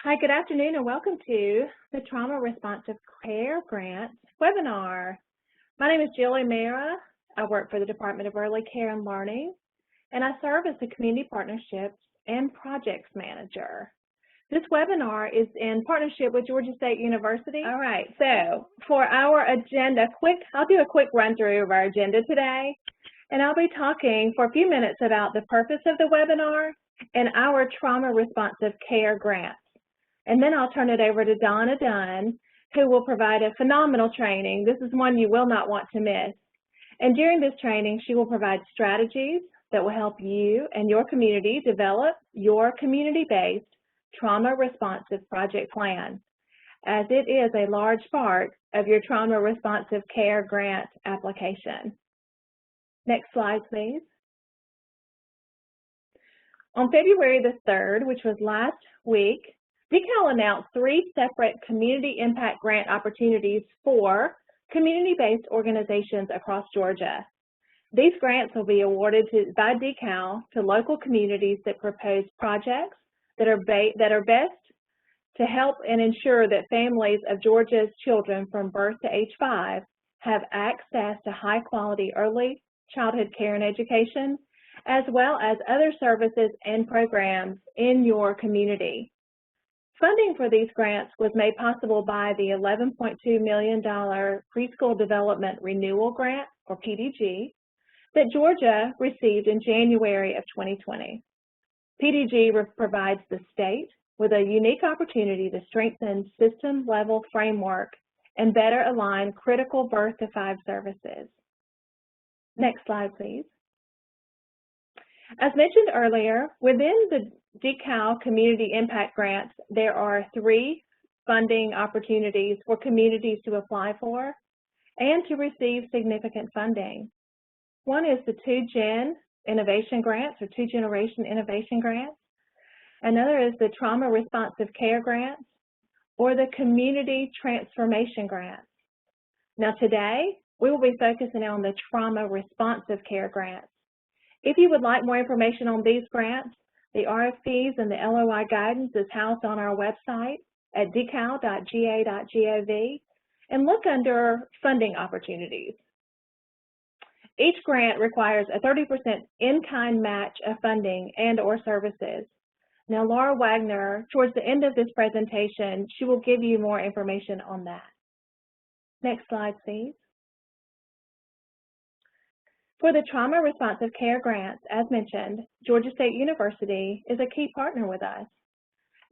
Hi, good afternoon, and welcome to the Trauma Responsive Care Grant webinar. My name is Julie Mera. I work for the Department of Early Care and Learning, and I serve as the Community Partnerships and Projects Manager. This webinar is in partnership with Georgia State University. All right, so for our agenda, I'll do a quick run through of our agenda today, and I'll be talking for a few minutes about the purpose of the webinar and our Trauma Responsive Care Grant. And then I'll turn it over to Donna Dunn, who will provide a phenomenal training. This is one you will not want to miss. And during this training, she will provide strategies that will help you and your community develop your community-based trauma-responsive project plan, as it is a large part of your trauma-responsive care grant application. Next slide, please. On February the 3rd, which was last week, DeKalb announced 3 separate community impact grant opportunities for community-based organizations across Georgia. These grants will be awarded by DeKalb to local communities that propose projects that are best to help and ensure that families of Georgia's children from birth to age 5 have access to high-quality early childhood care and education, as well as other services and programs in your community. Funding for these grants was made possible by the $11.2 million Preschool Development Renewal Grant, or PDG, that Georgia received in January of 2020. PDG provides the state with a unique opportunity to strengthen system-level framework and better align critical birth to 5 services. Next slide, please. As mentioned earlier, within the DeKalb Community Impact Grants, there are 3 funding opportunities for communities to apply for and to receive significant funding. One is the 2-Gen Innovation Grants, or 2-Generation Innovation Grants. Another is the Trauma Responsive Care Grants, or the Community Transformation Grants. Now today, we will be focusing on the Trauma Responsive Care Grants. If you would like more information on these grants, the RFPs and the LOI guidance is housed on our website at decal.ga.gov and look under Funding Opportunities. Each grant requires a 30% in-kind match of funding and/or services. Now, Laura Wagner, towards the end of this presentation, she will give you more information on that. Next slide, please. For the Trauma Responsive Care Grants, as mentioned, Georgia State University is a key partner with us.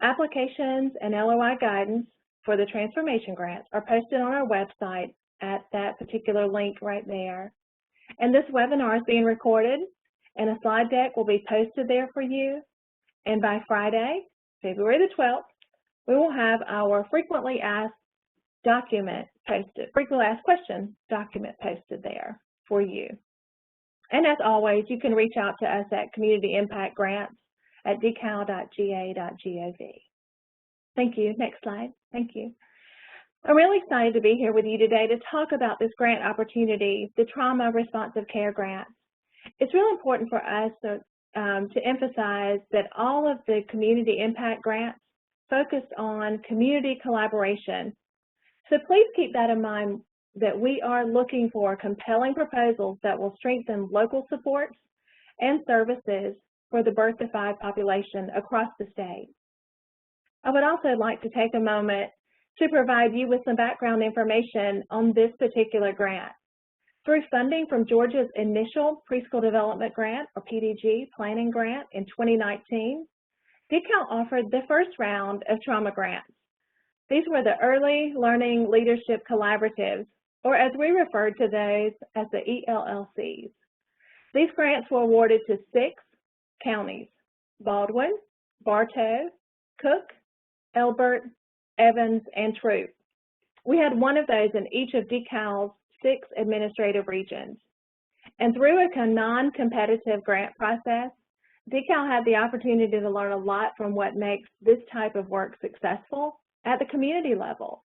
Applications and LOI guidance for the Transformation Grants are posted on our website at that particular link right there. And this webinar is being recorded, and a slide deck will be posted there for you. And by Friday, February the 12th, we will have our frequently asked question document posted there for you. And as always, you can reach out to us at Community Impact Grants at decal.ga.gov. Thank you. Next slide. Thank you. I'm really excited to be here with you today to talk about this grant opportunity, the Trauma Responsive Care Grant. It's really important for us to emphasize that all of the Community Impact Grants focus on community collaboration. So please keep that in mind, that we are looking for compelling proposals that will strengthen local supports and services for the birth to 5 population across the state. I would also like to take a moment to provide you with some background information on this particular grant. Through funding from Georgia's initial Preschool Development Grant, or PDG, planning grant in 2019, DeKalb offered the first round of trauma grants. These were the Early Learning Leadership Collaboratives, or as we refer to those as the ELLCs. These grants were awarded to 6 counties: Baldwin, Bartow, Cook, Elbert, Evans, and Troup. We had one of those in each of DeKalb's 6 administrative regions. And through a non-competitive grant process, DeKalb had the opportunity to learn a lot from what makes this type of work successful at the community level.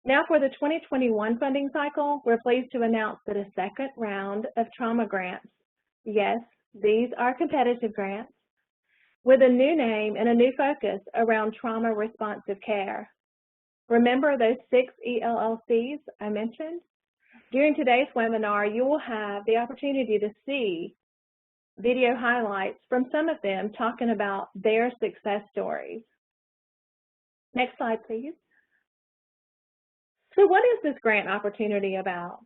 Now for the 2021 funding cycle, we're pleased to announce that a second round of trauma grants, yes, these are competitive grants, with a new name and a new focus around trauma responsive care. Remember those 6 ELLCs I mentioned? During today's webinar, you will have the opportunity to see video highlights from some of them talking about their success stories. Next slide, please. So what is this grant opportunity about?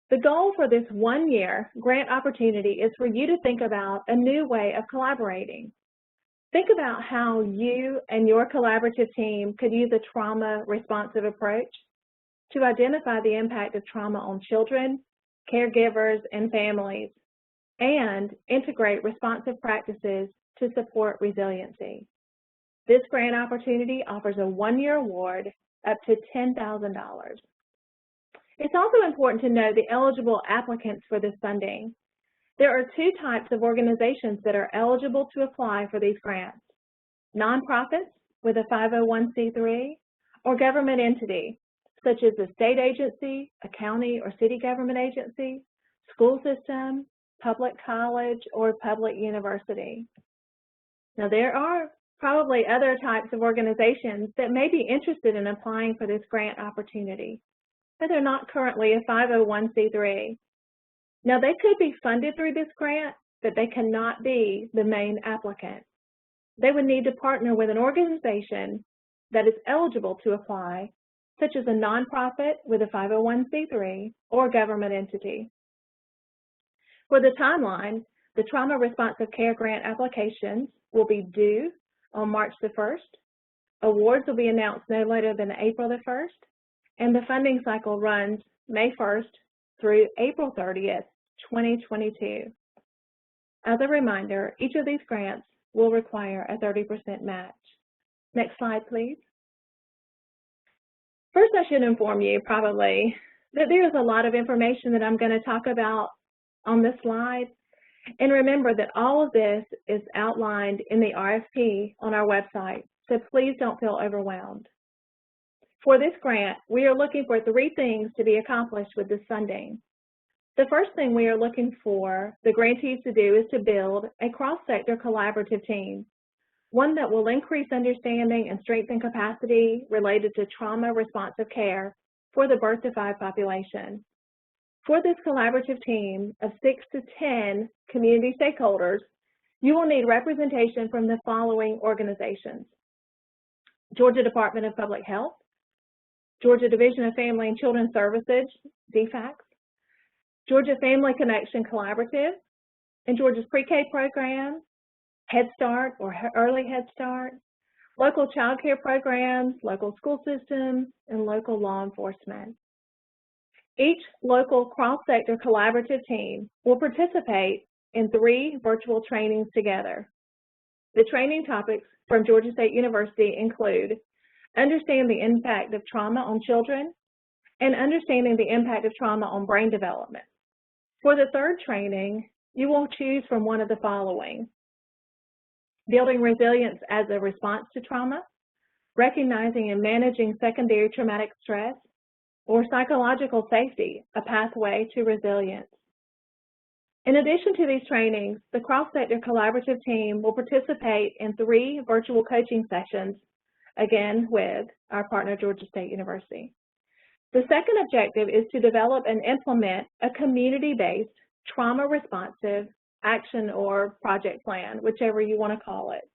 The goal for this one-year grant opportunity is for you to think about a new way of collaborating. Think about how you and your collaborative team could use a trauma-responsive approach to identify the impact of trauma on children, caregivers, and families, and integrate responsive practices to support resiliency. This grant opportunity offers a one-year award up to $10,000. It's also important to know the eligible applicants for this funding. There are 2 types of organizations that are eligible to apply for these grants: nonprofits with a 501c3 or government entity, such as a state agency, a county or city government agency, school system, public college, or public university. Now, there are probably other types of organizations that may be interested in applying for this grant opportunity, but they're not currently a 501c3. Now, they could be funded through this grant, but they cannot be the main applicant. They would need to partner with an organization that is eligible to apply, such as a nonprofit with a 501c3 or government entity. For the timeline, the Trauma Responsive Care Grant applications will be due on March the 1st. Awards will be announced no later than April the 1st, and the funding cycle runs May 1st through April 30th, 2022. As a reminder, each of these grants will require a 30% match. Next slide, please. First, I should inform you probably that there is a lot of information that I'm going to talk about on this slide. And remember that all of this is outlined in the RFP on our website, so please don't feel overwhelmed. For this grant, we are looking for 3 things to be accomplished with this funding. The first thing we are looking for the grantees to do is to build a cross-sector collaborative team, one that will increase understanding and strengthen capacity related to trauma-responsive care for the birth to 5 population. For this collaborative team of 6 to 10 community stakeholders, you will need representation from the following organizations: Georgia Department of Public Health, Georgia Division of Family and Children Services, DFACS, Georgia Family Connection Collaborative, and Georgia's Pre-K program, Head Start or Early Head Start, local child care programs, local school systems, and local law enforcement. Each local cross-sector collaborative team will participate in 3 virtual trainings together. The training topics from Georgia State University include understanding the impact of trauma on children and understanding the impact of trauma on brain development. For the 3rd training, you will choose from one of the following: building resilience as a response to trauma, recognizing and managing secondary traumatic stress, or psychological safety, a pathway to resilience. In addition to these trainings, the cross-sector collaborative team will participate in 3 virtual coaching sessions, again with our partner, Georgia State University. The second objective is to develop and implement a community-based trauma-responsive action or project plan, whichever you want to call it.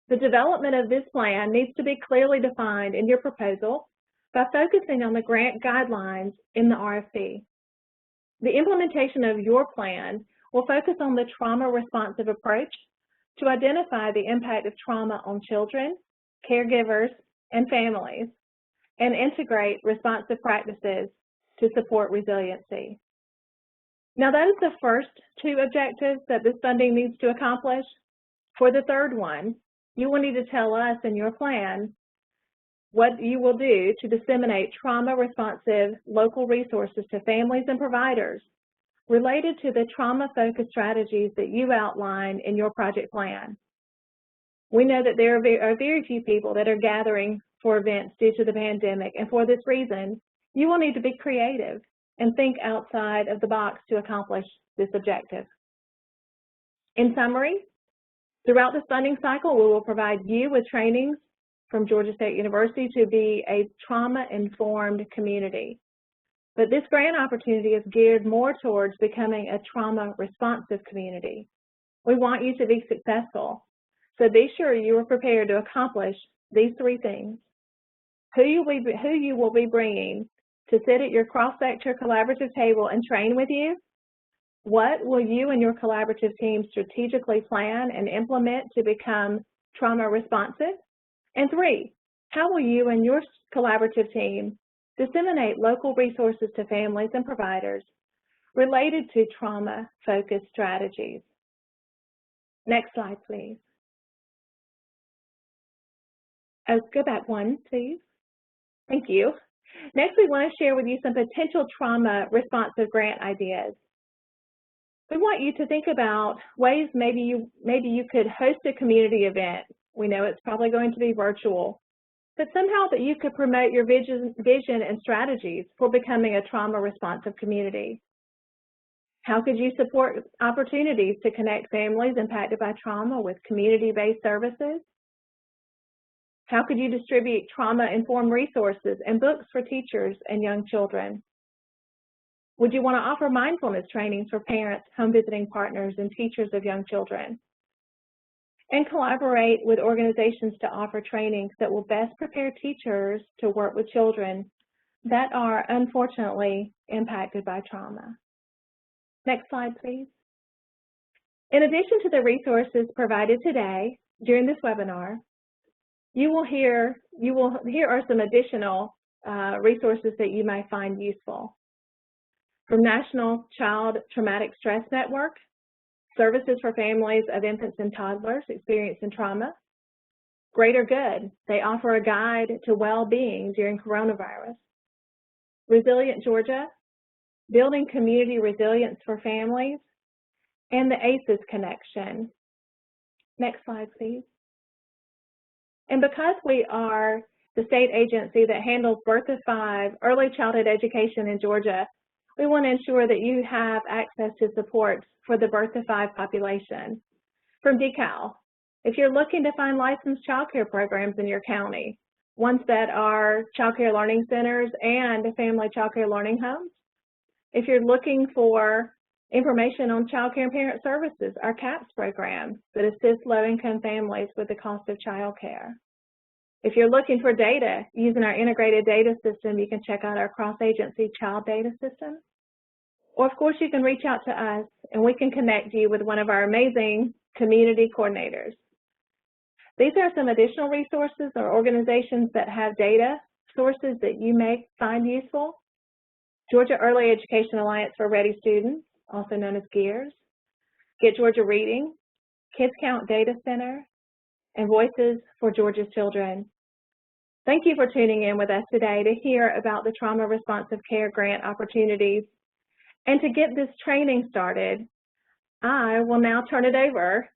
The development of this plan needs to be clearly defined in your proposal by focusing on the grant guidelines in the RFP. The implementation of your plan will focus on the trauma-responsive approach to identify the impact of trauma on children, caregivers, and families, and integrate responsive practices to support resiliency. Now, that is the first 2 objectives that this funding needs to accomplish. For the 3rd one, you will need to tell us in your plan what you will do to disseminate trauma-responsive local resources to families and providers related to the trauma-focused strategies that you outline in your project plan. We know that there are very few people that are gathering for events due to the pandemic, and for this reason, you will need to be creative and think outside of the box to accomplish this objective. In summary, Throughout this funding cycle, we will provide you with trainings from Georgia State University to be a trauma-informed community. But this grant opportunity is geared more towards becoming a trauma-responsive community. We want you to be successful, so be sure you are prepared to accomplish these three things. Who you will be bringing to sit at your cross-sector collaborative table and train with you. What will you and your collaborative team strategically plan and implement to become trauma responsive? And 3, how will you and your collaborative team disseminate local resources to families and providers related to trauma-focused strategies? Next slide, please. Oh, go back one, please. Thank you. Next, we want to share with you some potential trauma-responsive grant ideas. We want you to think about ways maybe you could host a community event. We know it's probably going to be virtual, but somehow that you could promote your vision and strategies for becoming a trauma-responsive community. How could you support opportunities to connect families impacted by trauma with community-based services? How could you distribute trauma-informed resources and books for teachers and young children? Would you want to offer mindfulness trainings for parents, home visiting partners, and teachers of young children? And collaborate with organizations to offer trainings that will best prepare teachers to work with children that are unfortunately impacted by trauma. Next slide, please. In addition to the resources provided today during this webinar, you will hear are some additional resources that you might find useful. From National Child Traumatic Stress Network, Services for Families of Infants and Toddlers Experiencing Trauma. Greater Good, they offer a guide to well-being during coronavirus. Resilient Georgia, Building Community Resilience for Families, and the ACES Connection. Next slide, please. And because we are the state agency that handles Birth to 5 early childhood education in Georgia, we want to ensure that you have access to support for the Birth to 5 population. From DeKalb, if you're looking to find licensed child care programs in your county, ones that are child care learning centers and family child care learning homes. If you're looking for information on child care and parent services, our CAPS program that assists low-income families with the cost of child care. If you're looking for data using our integrated data system, you can check out our cross-agency child data system. Or, of course, you can reach out to us, and we can connect you with one of our amazing community coordinators. These are some additional resources or organizations that have data sources that you may find useful. Georgia Early Education Alliance for Ready Students, also known as GEARS, Get Georgia Reading, Kids Count Data Center, and Voices for Georgia's Children. Thank you for tuning in with us today to hear about the Trauma Responsive Care Grant opportunities. And to get this training started, I will now turn it over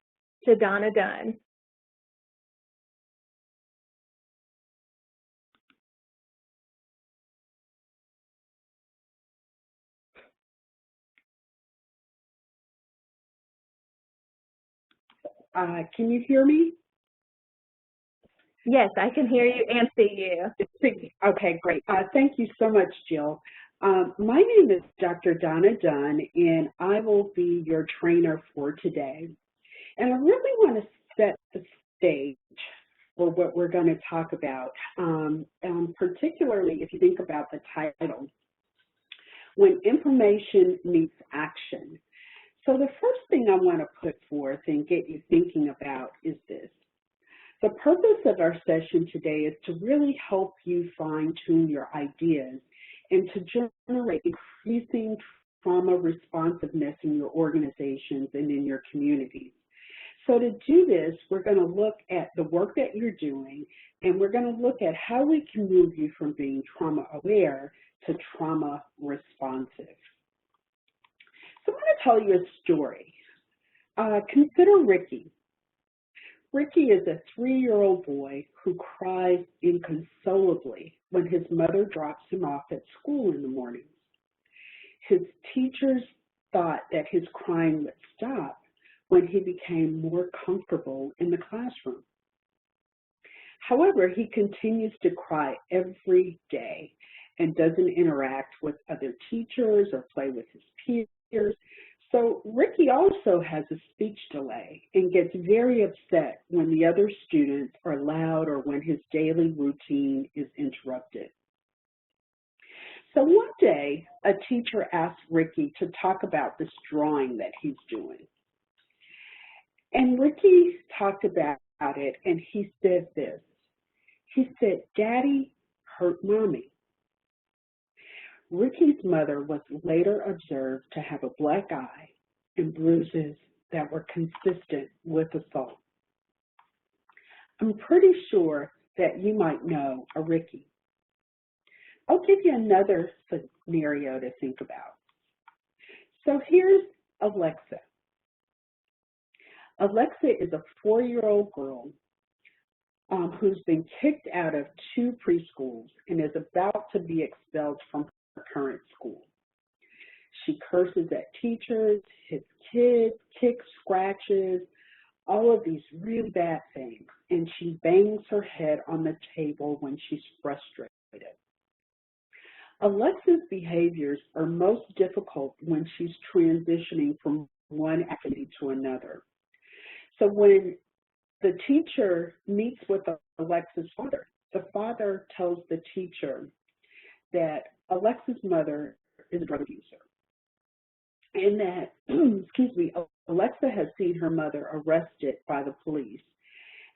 to Donna Dunn. Can you hear me? Yes, I can hear you and see you. Okay, great. Thank you so much, Jill. My name is Dr. Donna Dunn, and I will be your trainer for today. And I really want to set the stage for what we're going to talk about, particularly if you think about the title, When Information Meets Action. So the first thing I want to put forth and get you thinking about is this. The purpose of our session today is to really help you fine-tune your ideas and to generate increasing trauma responsiveness in your organizations and in your communities. So to do this, we're going to look at the work that you're doing, and we're going to look at how we can move you from being trauma aware to trauma responsive. So I'm going to tell you a story. Consider Ricky. Ricky is a 3-year-old boy who cries inconsolably when his mother drops him off at school in the morning. His teachers thought that his crying would stop, when he became more comfortable in the classroom. However, he continues to cry every day and doesn't interact with other teachers or play with his peers. So Ricky also has a speech delay and gets very upset when the other students are loud or when his daily routine is interrupted. So one day, a teacher asked Ricky to talk about this drawing that he's doing. And Ricky talked about it, and he said this. He said, "Daddy hurt Mommy." Ricky's mother was later observed to have a black eye and bruises that were consistent with assault. I'm pretty sure that you might know a Ricky. I'll give you another scenario to think about. So here's Alexa. Alexa is a 4-year-old girl who's been kicked out of 2 preschools and is about to be expelled from her current school. She curses at teachers, hits kids, kicks, scratches, all of these really bad things, and she bangs her head on the table when she's frustrated. Alexa's behaviors are most difficult when she's transitioning from one activity to another. So when the teacher meets with Alexa's father, the father tells the teacher that Alexa's mother is a drug abuser and that, Alexa has seen her mother arrested by the police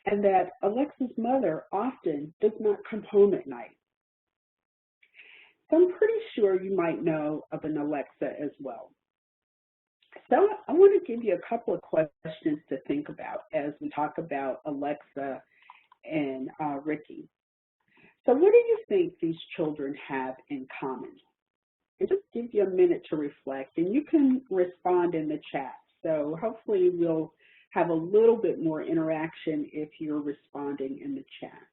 and that Alexa's mother often does not come home at night. So I'm pretty sure you might know of an Alexa as well. So I want to give you a couple of questions to think about as we talk about Alexa and Ricky. So what do you think these children have in common? And just give you a minute to reflect, and you can respond in the chat. So hopefully we'll have a little bit more interaction if you're responding in the chat.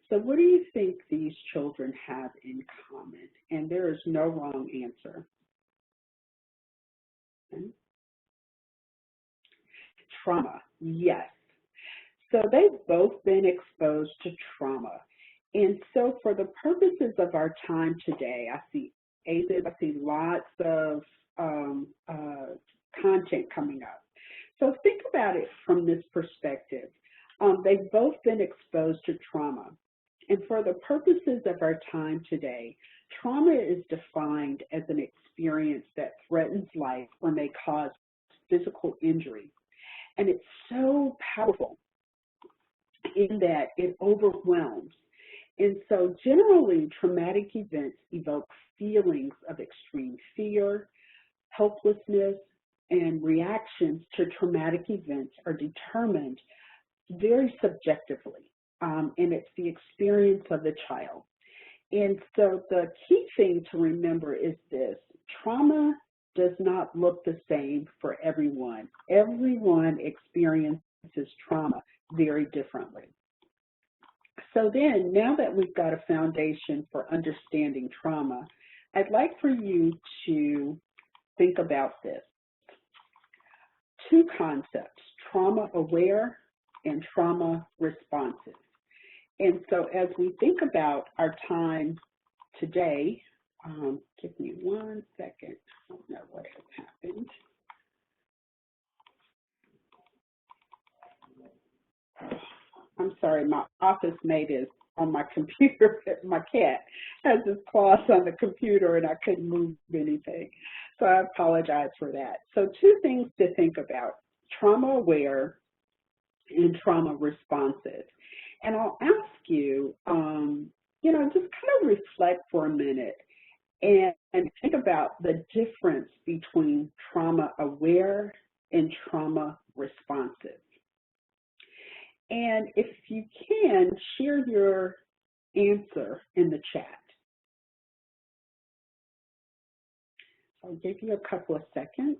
So what do you think these children have in common? And there is no wrong answer. Okay. Trauma, yes. So they've both been exposed to trauma. And so for the purposes of our time today, I see AZIP, I see lots of content coming up. So think about it from this perspective. They've both been exposed to trauma. And for the purposes of our time today, trauma is defined as an experience that threatens life or may cause physical injury. And it's so powerful in that it overwhelms. And so generally, traumatic events evoke feelings of extreme fear, helplessness, and reactions to traumatic events are determined very subjectively. And it's the experience of the child. And so the key thing to remember is this: trauma does not look the same for everyone. Everyone experiences trauma very differently. So then, now that we've got a foundation for understanding trauma, I'd like for you to think about this. 2 concepts, trauma aware and trauma responsive. And so as we think about our time today, give me 1 second. I don't know what has happened. I'm sorry, my office mate is on my computer. My cat has his claws on the computer and I couldn't move anything. So I apologize for that. So 2 things to think about: trauma aware and trauma responsive. And I'll ask you, just kind of reflect for a minute and think about the difference between trauma aware and trauma responsive. And if you can, share your answer in the chat. I'll give you a couple of seconds.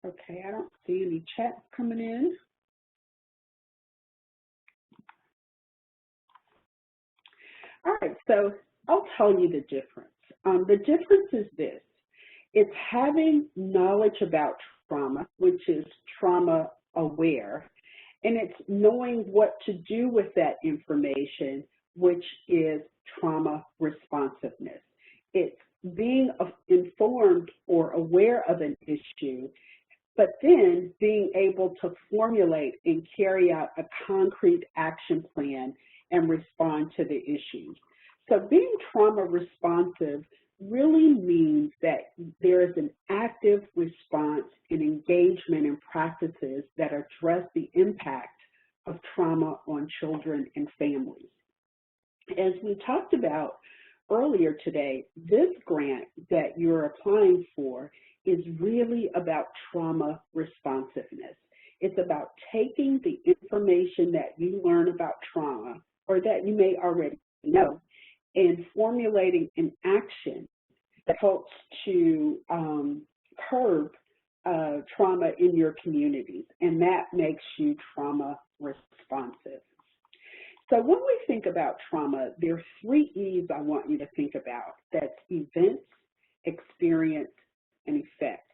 Okay, I don't see any chats coming in. All right, so I'll tell you the difference. The difference is this. It's having knowledge about trauma, which is trauma aware, and it's knowing what to do with that information, which is trauma responsiveness. It's being informed or aware of an issue, but then being able to formulate and carry out a concrete action plan and respond to the issues. So being trauma responsive really means that there is an active response and engagement in practices that address the impact of trauma on children and families. As we talked about earlier today, this grant that you're applying for is really about trauma responsiveness. It's about taking the information that you learn about trauma, or that you may already know, and formulating an action that helps to curb trauma in your communities, and that makes you trauma responsive. So when we think about trauma, there are 3 E's I want you to think about. That's events, experience, and effect.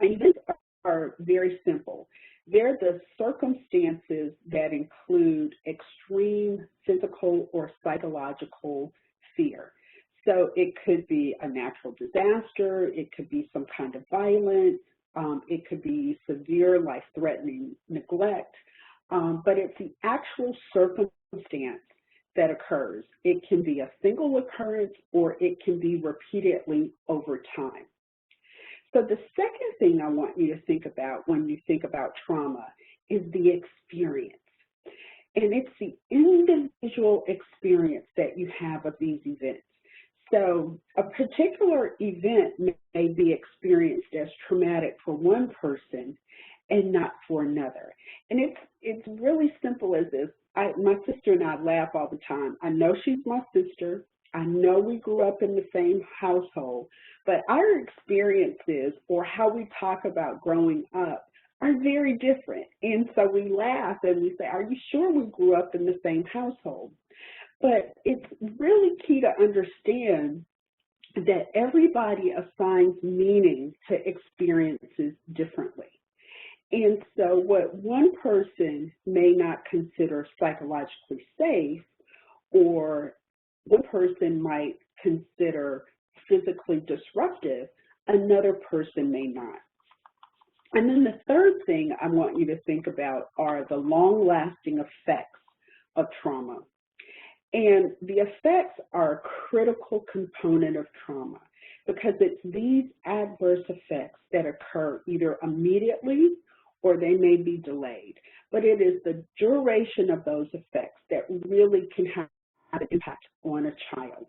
And events are very simple. They're the circumstances that include extreme physical or psychological fear. So it could be a natural disaster, it could be some kind of violence, it could be severe life-threatening neglect, but it's the actual circumstance that occurs. It can be a single occurrence or it can be repeatedly over time. So the second thing I want you to think about when you think about trauma is the experience. And it's the individual experience that you have of these events. So a particular event may be experienced as traumatic for one person and not for another. And it's really simple as this. My sister and I laugh all the time. I know she's my sister. I know we grew up in the same household, but our experiences or how we talk about growing up are very different. And so we laugh and we say, are you sure we grew up in the same household? But it's really key to understand that everybody assigns meaning to experiences differently. And so what one person may not consider psychologically safe, or one person might consider physically disruptive, another person may not. And then the third thing I want you to think about are the long-lasting effects of trauma. And the effects are a critical component of trauma because it's these adverse effects that occur either immediately or they may be delayed. But it is the duration of those effects that really can have an impact on a child.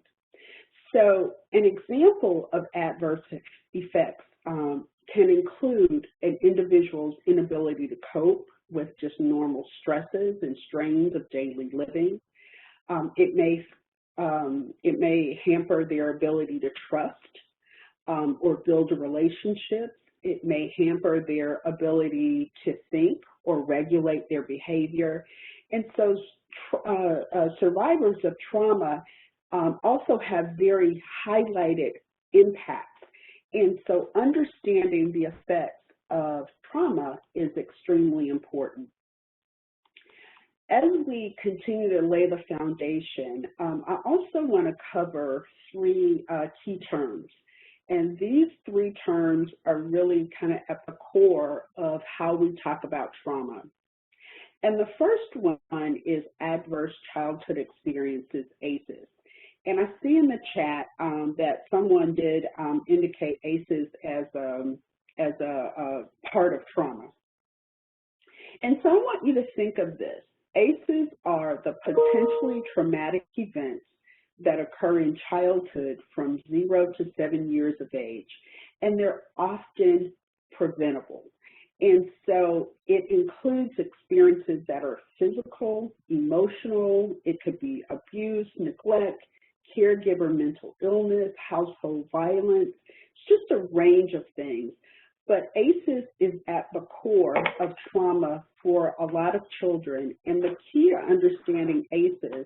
So an example of adverse effects can include an individual's inability to cope with just normal stresses and strains of daily living. It may hamper their ability to trust or build a relationship. It may hamper their ability to think or regulate their behavior. And so survivors of trauma also have very highlighted impacts. And so understanding the effects of trauma is extremely important. As we continue to lay the foundation, I also want to cover 3 key terms. And these 3 terms are really kind of at the core of how we talk about trauma. And the first one is adverse childhood experiences, ACEs. And I see in the chat that someone did indicate ACEs as a part of trauma. And so I want you to think of this. ACEs are the potentially traumatic events that occur in childhood from 0 to 7 years of age, and they're often preventable. And so it includes experiences that are physical, emotional, it could be abuse, neglect, caregiver mental illness, household violence. It's just a range of things. But ACEs is at the core of trauma for a lot of children, and the key to understanding ACEs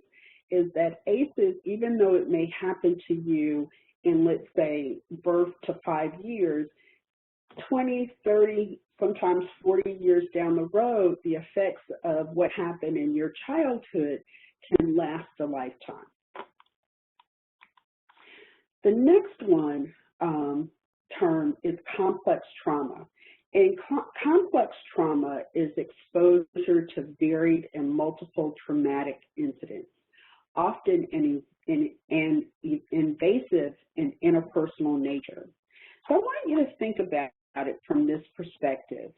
is that ACEs, even though it may happen to you in, let's say, birth to 5 years, 20, 30, sometimes 40 years down the road, the effects of what happened in your childhood can last a lifetime. The next one term is complex trauma. And complex trauma is exposure to varied and multiple traumatic incidents, often in invasive and interpersonal nature. So I want you to think about it from this perspective.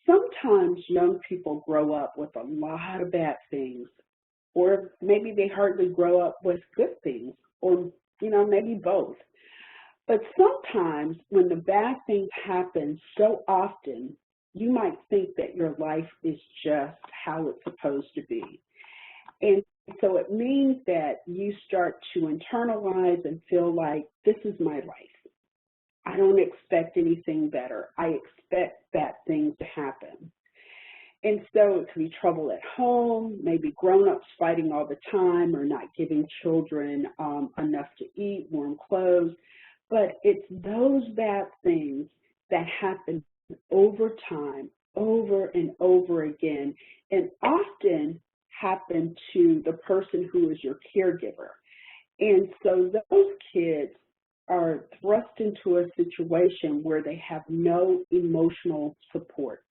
Sometimes young people grow up with a lot of bad things, or maybe they hardly grow up with good things, or maybe both. But sometimes when the bad things happen so often, you might think that your life is just how it's supposed to be. And so it means that you start to internalize and feel like, this is my life. I don't expect anything better. I expect bad things to happen. And so it could be trouble at home, maybe grown-ups fighting all the time or not giving children enough to eat, warm clothes. But it's those bad things that happen over time, over and over again, and often happen to the person who is your caregiver. And so those kids are thrust into a situation where they have no emotional support.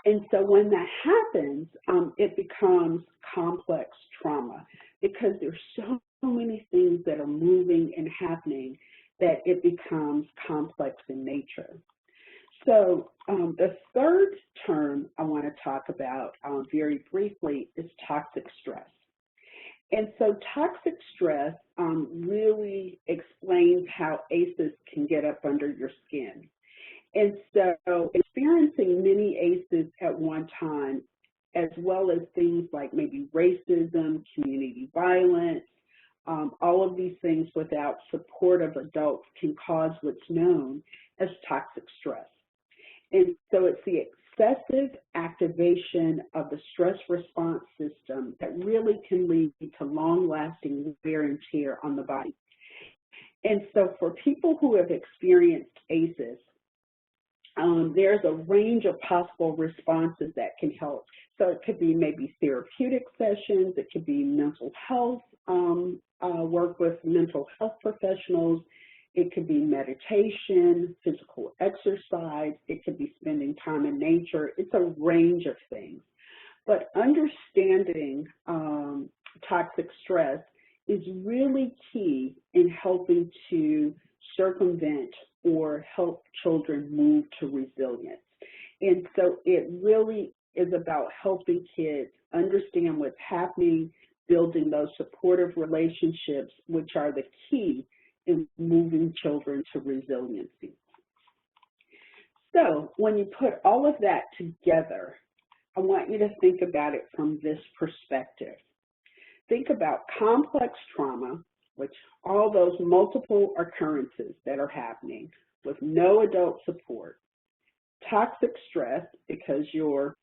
And so when that happens, it becomes complex trauma because there's so many things that are moving and happening that it becomes complex in nature. So the third term I want to talk about very briefly is toxic stress. And so toxic stress really explains how ACEs can get up under your skin. And so experiencing many ACEs at one time, as well as things like maybe racism, community violence, all of these things without supportive adults can cause what's known as toxic stress. And so it's the excessive activation of the stress response system that really can lead to long-lasting wear and tear on the body. And so for people who have experienced ACEs, there's a range of possible responses that can help. So it could be maybe therapeutic sessions, it could be mental health, work with mental health professionals, it could be meditation, physical exercise, it could be spending time in nature. It's a range of things. But understanding toxic stress is really key in helping to circumvent or help children move to resilience. And so it really is about helping kids understand what's happening, building those supportive relationships, which are the key in moving children to resiliency. So when you put all of that together, I want you to think about it from this perspective. Think about complex trauma, which all those multiple occurrences that are happening with no adult support, toxic stress because your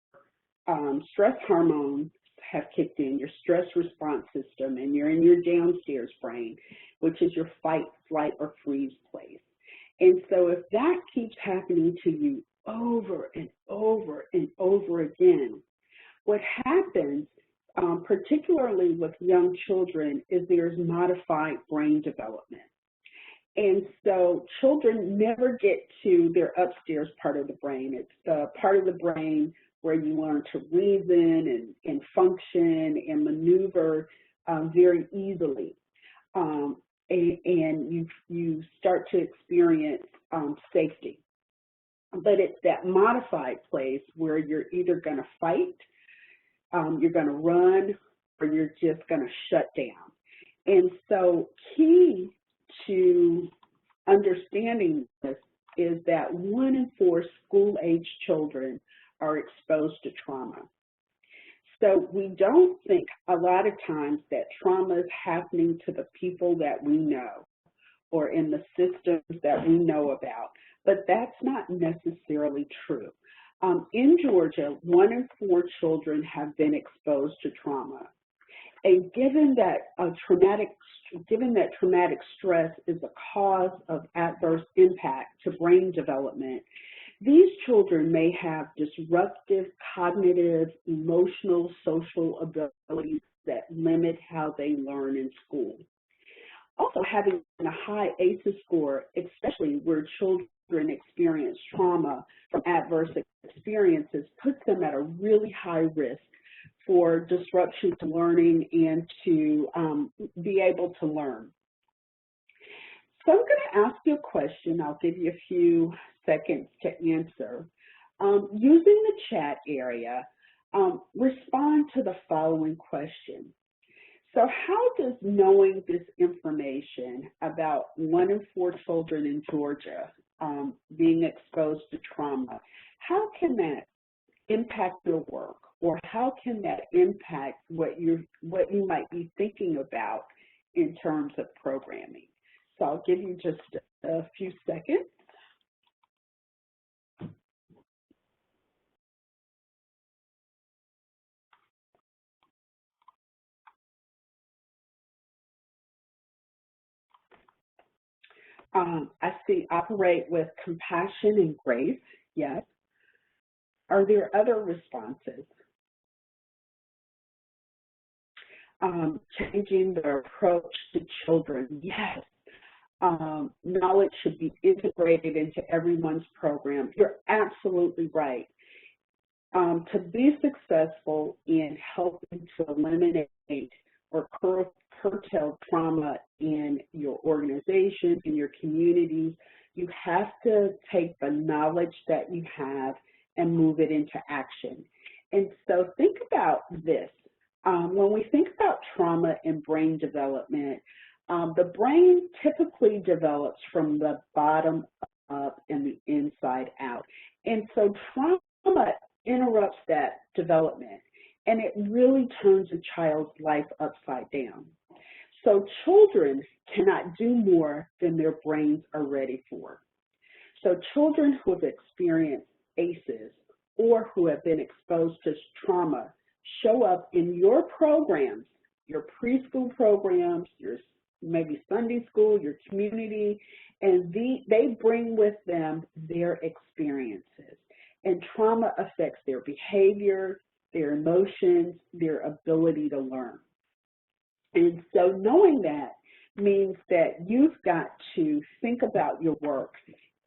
stress hormones have kicked in, your stress response system, and you're in your downstairs brain, which is your fight, flight, or freeze place. And so if that keeps happening to you over and over and over again, what happens, particularly with young children, is there's modified brain development. And so children never get to their upstairs part of the brain. It's the part of the brain where you learn to reason and function and maneuver very easily. And you start to experience safety. But it's that modified place where you're either going to fight, you're going to run, or you're just going to shut down. And so key to understanding this is that 1 in 4 school-age children are exposed to trauma. So we don't think a lot of times that trauma is happening to the people that we know or in the systems that we know about, but that's not necessarily true. In Georgia, 1 in 4 children have been exposed to trauma. given that traumatic stress is a cause of adverse impact to brain development, these children may have disruptive cognitive, emotional, social abilities that limit how they learn in school. Also, having a high ACEs score, especially where children experience trauma from adverse experiences, puts them at a really high risk for disruption to learning and to be able to learn. So I'm going to ask you a question. I'll give you a few seconds to answer. Using the chat area, respond to the following question. So how does knowing this information about 1 in 4 children in Georgia being exposed to trauma, how can that impact your work, or how can that impact what you might be thinking about in terms of programming? So I'll give you just a few seconds. I see operate with compassion and grace, yes. Are there other responses? Changing the approach to children, yes. Knowledge should be integrated into everyone's program. You're absolutely right. To be successful in helping to eliminate or curtail trauma in your organization, in your communities, you have to take the knowledge that you have and move it into action. And so think about this. When we think about trauma and brain development, the brain typically develops from the bottom up and the inside out. And so trauma interrupts that development, and it really turns a child's life upside down. So children cannot do more than their brains are ready for. So children who have experienced ACEs or who have been exposed to trauma show up in your programs, your preschool programs, your maybe Sunday school, your community, and they bring with them their experiences. And trauma affects their behavior, their emotions, their ability to learn. And so knowing that means that you've got to think about your work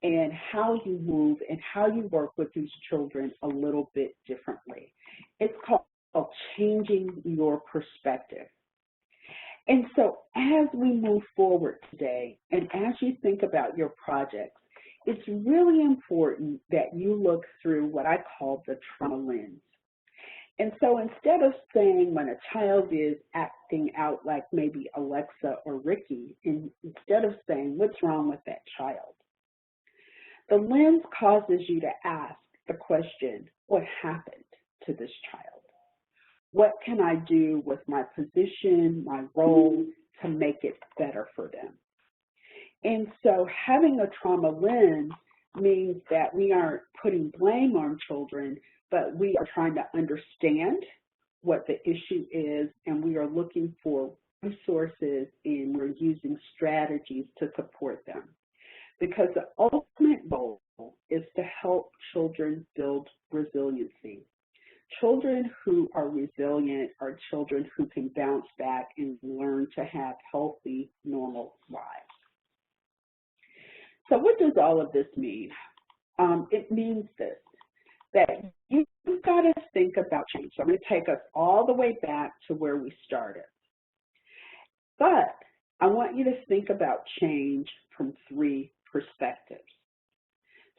and how you move and how you work with these children a little bit differently. It's called changing your perspective. And so as we move forward today, and as you think about your projects, it's really important that you look through what I call the trauma lens. And so instead of saying when a child is acting out like maybe Alexa or Ricky, instead of saying what's wrong with that child, the lens causes you to ask the question, what happened to this child? What can I do with my position, my role, to make it better for them? And so having a trauma lens means that we aren't putting blame on children, but we are trying to understand what the issue is, and we are looking for resources and we're using strategies to support them. Because the ultimate goal is to help children build resiliency. Children who are resilient are children who can bounce back and learn to have healthy, normal lives. So what does all of this mean? It means this, that you've got to think about change. So I'm going to take us all the way back to where we started. But I want you to think about change from 3 perspectives.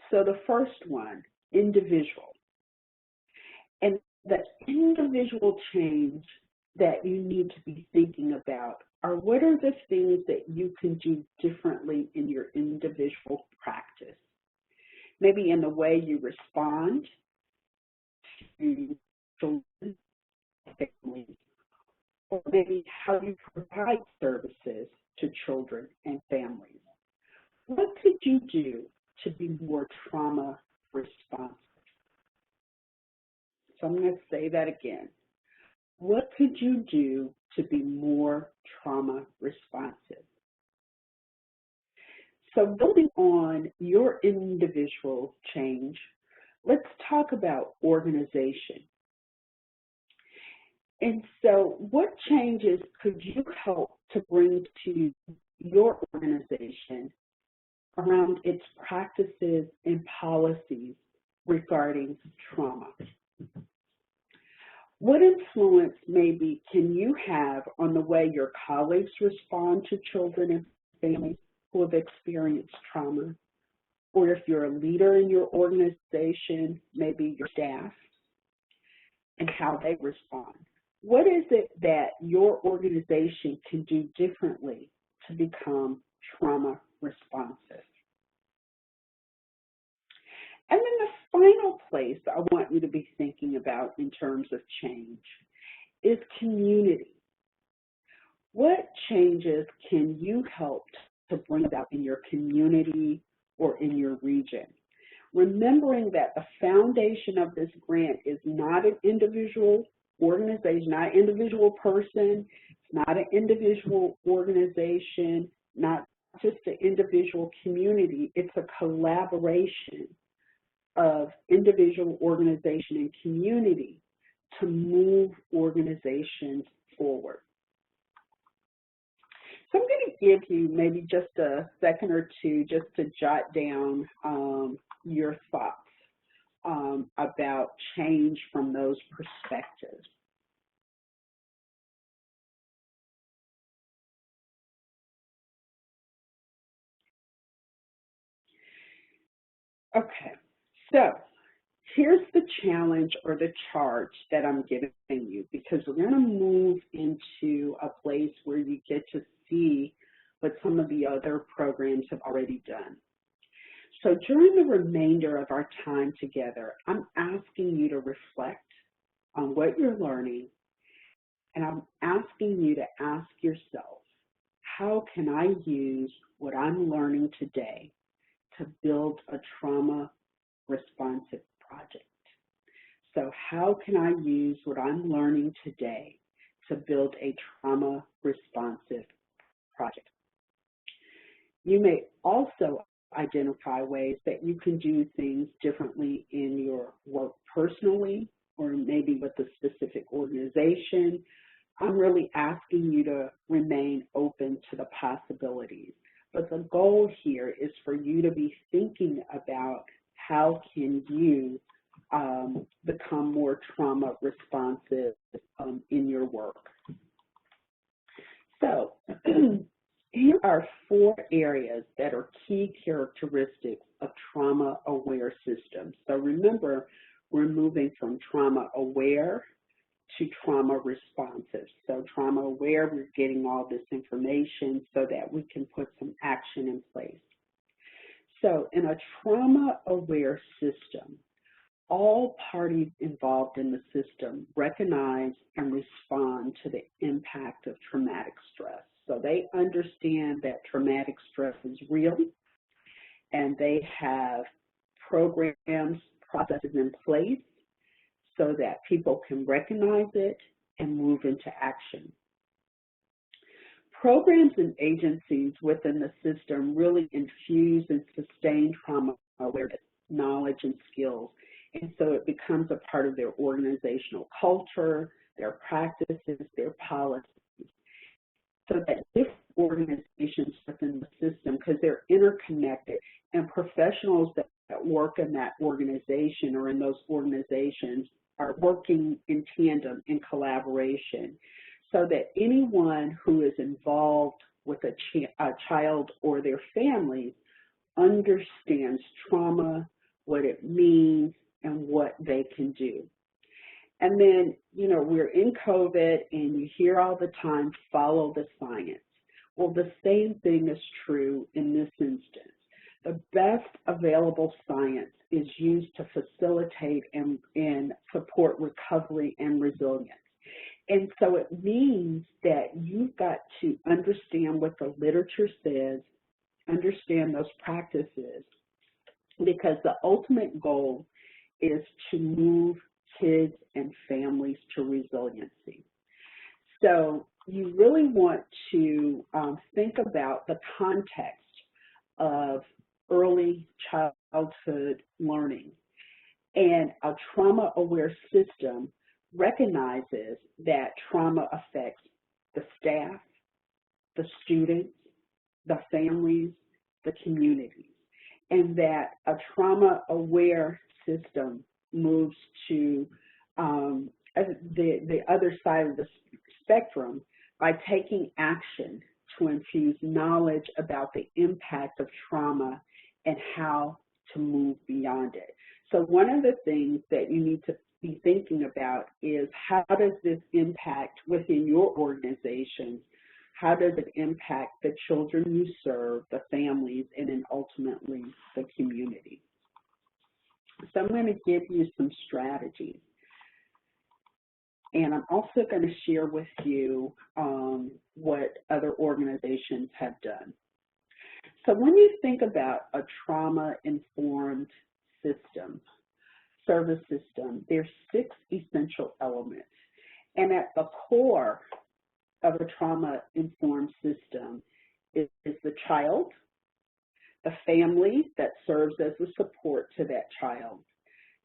So the first one, individual. And the individual change that you need to be thinking about are what are the things that you can do differently in your individual practice. Maybe in the way you respond to children, families, or maybe how you provide services to children and families. What could you do to be more trauma responsive? So I'm going to say that again. What could you do to be more trauma responsive? So building on your individual change, let's talk about organization. And so what changes could you help to bring to your organization around its practices and policies regarding trauma? What influence maybe can you have on the way your colleagues respond to children and families who have experienced trauma? Or if you're a leader in your organization, maybe your staff, and how they respond. What is it that your organization can do differently to become trauma responsive? And then the final place I want you to be thinking about in terms of change is community. What changes can you help to bring about in your community or in your region? Remembering that the foundation of this grant is not an individual organization, not an individual person, it's not an individual organization, not just an individual community, it's a collaboration of individual, organization, and community to move organizations forward. So I'm going to give you maybe just a second or two just to jot down your thoughts about change from those perspectives. Okay, so here's the challenge or the charge that I'm giving you, because we're going to move into a place where you get to see what some of the other programs have already done. So during the remainder of our time together, I'm asking you to reflect on what you're learning, and I'm asking you to ask yourself, how can I use what I'm learning today to build a trauma responsive project? So how can I use what I'm learning today to build a trauma responsive project? You may also identify ways that you can do things differently in your work personally, or maybe with a specific organization. I'm really asking you to remain open to the possibilities. But the goal here is for you to be thinking about how can you become more trauma responsive in your work. So here are 4 areas that are key characteristics of trauma-aware systems. So remember, we're moving from trauma-aware to trauma responsive. So trauma-aware, we're getting all this information so that we can put some action in place. So in a trauma-aware system, all parties involved in the system recognize and respond to the impact of traumatic stress. So they understand that traumatic stress is real, and they have programs, processes in place so that people can recognize it and move into action. Programs and agencies within the system really infuse and sustain trauma awareness, knowledge, and skills. And so it becomes a part of their organizational culture, their practices, their policies. So that different organizations within the system, because they're interconnected, and professionals that work in that organization or in those organizations are working in tandem, in collaboration, so that anyone who is involved with a child or their families understands trauma, what it means, and what they can do. And then, you know, we're in COVID, and you hear all the time, follow the science. Well, the same thing is true in this instance. The best available science is used to facilitate and support recovery and resilience. And so it means that you've got to understand what the literature says, understand those practices, because the ultimate goal is to move kids and families to resiliency. So you really want to think about the context of early childhood learning. And a trauma-aware system recognizes that trauma affects the staff, the students, the families, the communities, and that a trauma-aware system moves to the other side of the spectrum by taking action to infuse knowledge about the impact of trauma and how to move beyond it. So one of the things that you need to be thinking about is, how does this impact within your organization? How does it impact the children you serve, the families, and then ultimately the community? So I'm going to give you some strategies. And I'm also going to share with you what other organizations have done. So when you think about a trauma-informed system, service system, there's 6 essential elements. And at the core of a trauma-informed system is the child, the family that serves as a support to that child,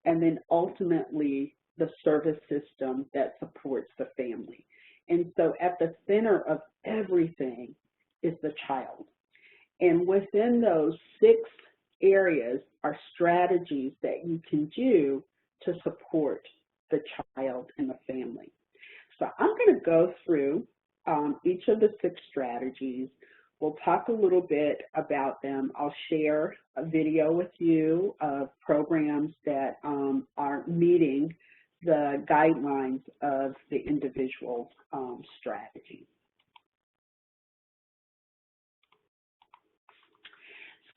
and then ultimately the service system that supports the family. And so at the center of everything is the child. And within those 6 areas are strategies that you can do to support the child and the family. So I'm going to go through each of the 6 strategies. We'll talk a little bit about them. I'll share a video with you of programs that are meeting the guidelines of the individual strategy.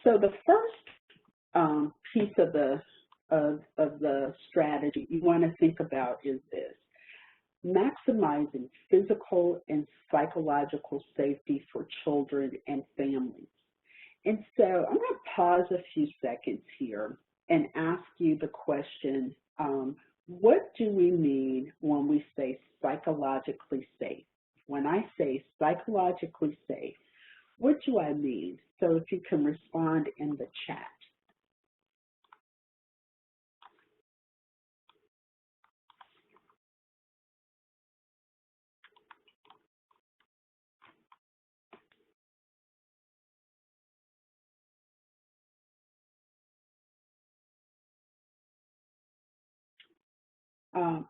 So the first piece of the strategy you want to think about is this: maximizing physical and psychological safety for children and families. And so I'm going to pause a few seconds here and ask you the question, what do we mean when we say psychologically safe? When I say psychologically safe, what do I mean? So if you can respond in the chat.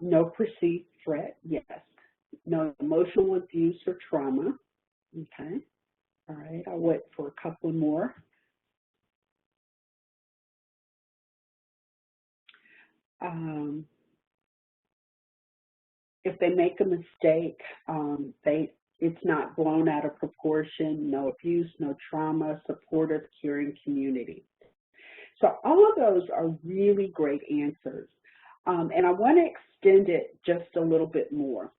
No perceived threat, yes. No emotional abuse or trauma, okay. All right, I'll wait for a couple more. If they make a mistake, it's not blown out of proportion, no abuse, no trauma, supportive, caring community. So all of those are really great answers. And I want to extend it just a little bit more.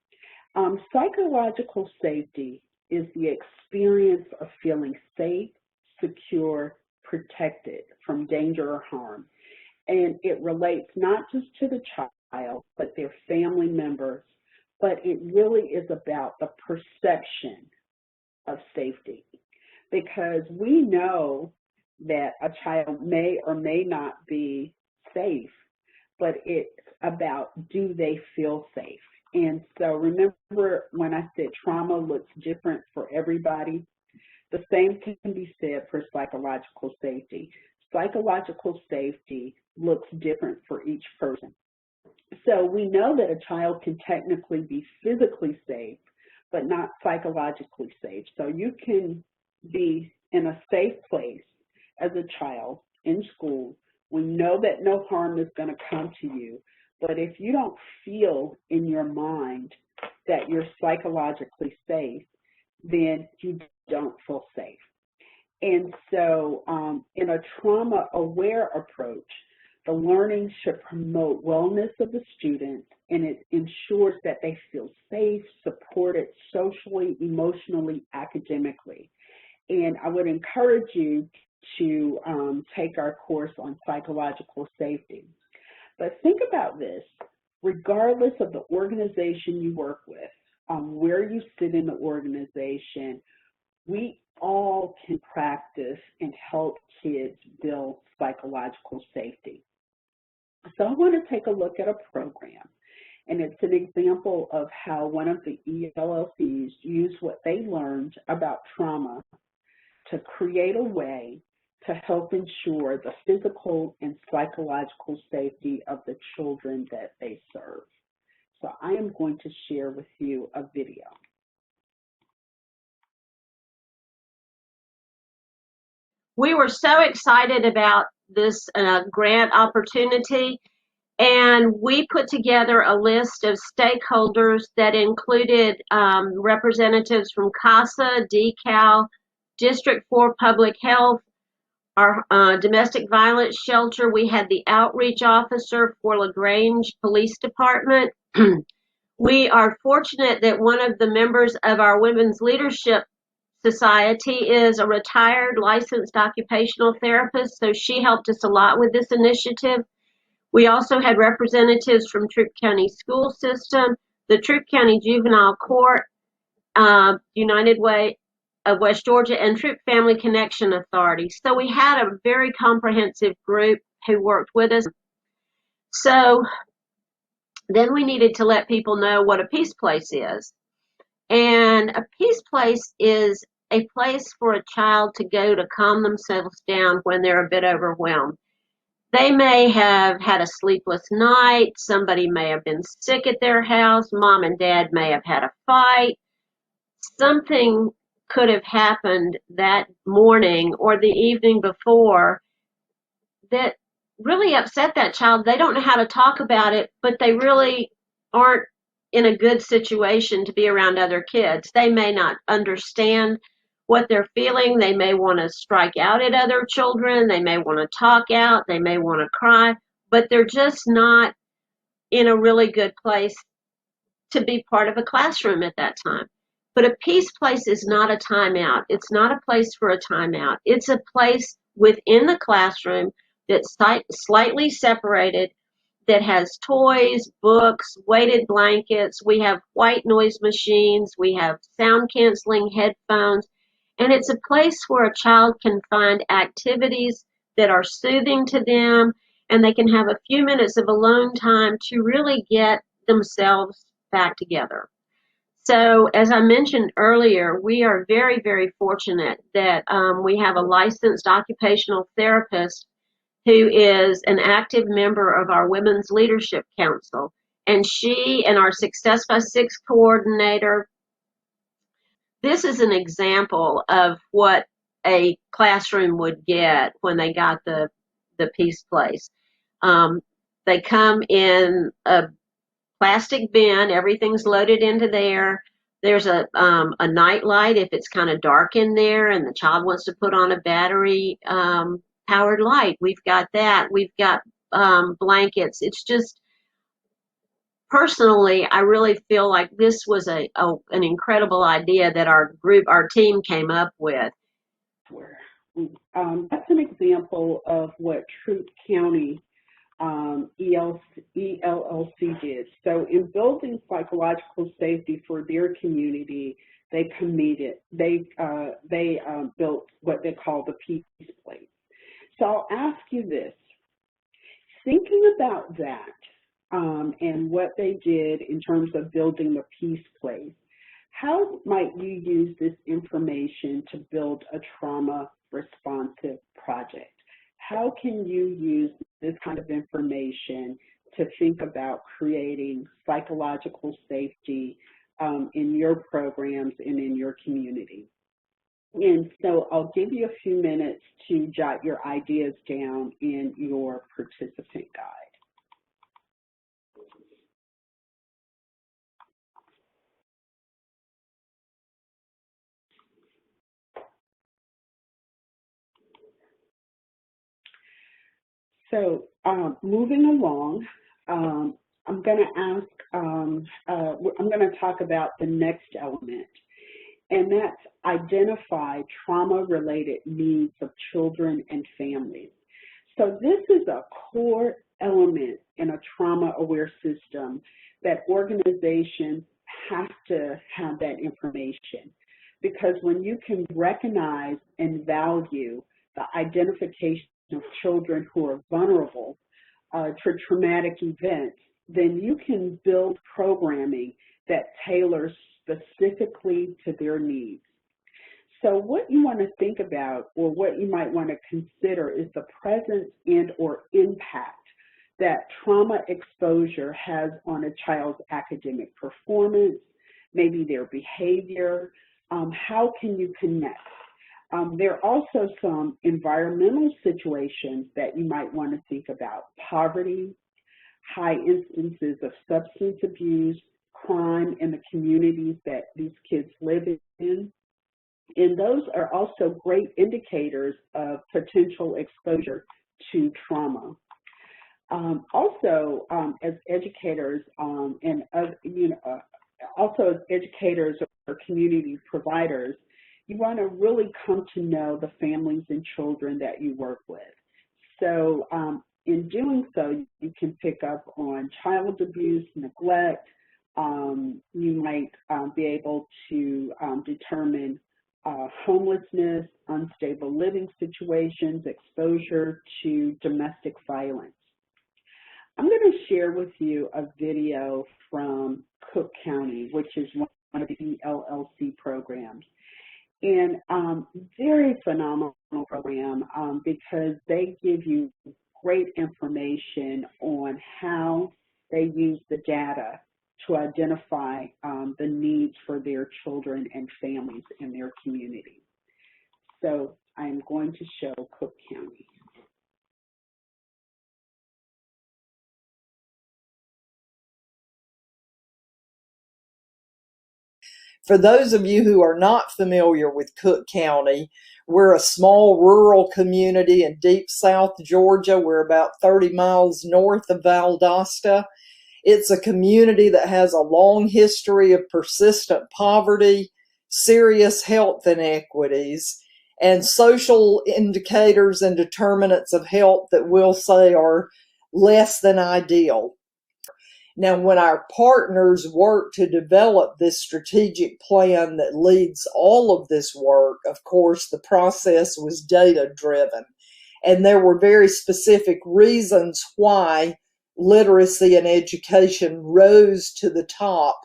Psychological safety is the experience of feeling safe, secure, protected from danger or harm. And it relates not just to the child, but their family members, but it really is about the perception of safety. Because we know that a child may or may not be safe, but it's about, do they feel safe? And so remember when I said trauma looks different for everybody, the same can be said for psychological safety. Psychological safety looks different for each person. So we know that a child can technically be physically safe, but not psychologically safe. So you can be in a safe place as a child in school. We know that no harm is going to come to you, but if you don't feel in your mind that you're psychologically safe, then you don't feel safe. And so in a trauma-aware approach, the learning should promote wellness of the students, and it ensures that they feel safe, supported socially, emotionally, academically. And I would encourage you to take our course on psychological safety. But think about this: regardless of the organization you work with, where you sit in the organization, we all can practice and help kids build psychological safety. So I want to take a look at a program, and it's an example of how one of the ELLCs used what they learned about trauma to create a way to help ensure the physical and psychological safety of the children that they serve. So I am going to share with you a video. We were so excited about this grant opportunity, and we put together a list of stakeholders that included representatives from CASA, DECAL, District 4 Public Health, our domestic violence shelter. We had the outreach officer for LaGrange Police Department. We are fortunate that one of the members of our Women's Leadership Society is a retired licensed occupational therapist, so she helped us a lot with this initiative. We also had representatives from Troup County School System, the Troup County Juvenile Court, United Way of West Georgia, and Troup Family Connection Authority. So we had a very comprehensive group who worked with us. So then we needed to let people know what a peace place is. And a peace place is a place for a child to go to calm themselves down when they're a bit overwhelmed. They may have had a sleepless night, somebody may have been sick at their house, mom and dad may have had a fight, something could have happened that morning or the evening before that really upset that child. They don't know how to talk about it, but they really aren't in a good situation to be around other kids. They may not understand what they're feeling. They may want to strike out at other children. They may want to talk out. They may want to cry, but they're just not in a really good place to be part of a classroom at that time. But a peace place is not a timeout. It's not a place for a timeout. It's a place within the classroom that's slightly separated, that has toys, books, weighted blankets. We have white noise machines. We have sound canceling headphones. And it's a place where a child can find activities that are soothing to them, and they can have a few minutes of alone time to really get themselves back together. So as I mentioned earlier, we are very, very fortunate that we have a licensed occupational therapist who is an active member of our Women's Leadership Council. And she and our Success by Six coordinator, this is an example of what a classroom would get when they got the peace place. They come in a plastic bin, everything's loaded into there. There's a night light if it's kind of dark in there and the child wants to put on a battery powered light. We've got that. We've got blankets. It's just, personally, I really feel like this was an incredible idea that our team came up with. That's an example of what Troup County ELLC did. So in building psychological safety for their community, they built what they call the peace place. So I'll ask you this, thinking about that and what they did in terms of building the peace place, how might you use this information to build a trauma responsive project? How can you use this kind of information to think about creating psychological safety in your programs and in your community? And so I'll give you a few minutes to jot your ideas down in your participant guide. So moving along, I'm going to talk about the next element, and that's identify trauma-related needs of children and families. So this is a core element in a trauma-aware system that organizations have to have that information, because when you can recognize and value the identification of children who are vulnerable to traumatic events, then you can build programming that tailors specifically to their needs. So what you want to think about, or what you might want to consider, is the presence and or impact that trauma exposure has on a child's academic performance, maybe their behavior. How can you connect? There are also some environmental situations that you might want to think about: poverty, high instances of substance abuse, crime in the communities that these kids live in. And those are also great indicators of potential exposure to trauma. Also, as educators also as educators or community providers, you want to really come to know the families and children that you work with. So in doing so, you can pick up on child abuse, neglect. You might be able to determine homelessness, unstable living situations, exposure to domestic violence. I'm going to share with you a video from Cook County, which is one of the ELLC programs. And very phenomenal program because they give you great information on how they use the data to identify the needs for their children and families in their community. So I'm going to show Cook County. For those of you who are not familiar with Cook County, we're a small rural community in deep South Georgia. We're about 30 miles north of Valdosta. It's a community that has a long history of persistent poverty, serious health inequities, and social indicators and determinants of health that we'll say are less than ideal. Now, when our partners work to develop this strategic plan that leads all of this work, of course, the process was data-driven. And there were very specific reasons why literacy and education rose to the top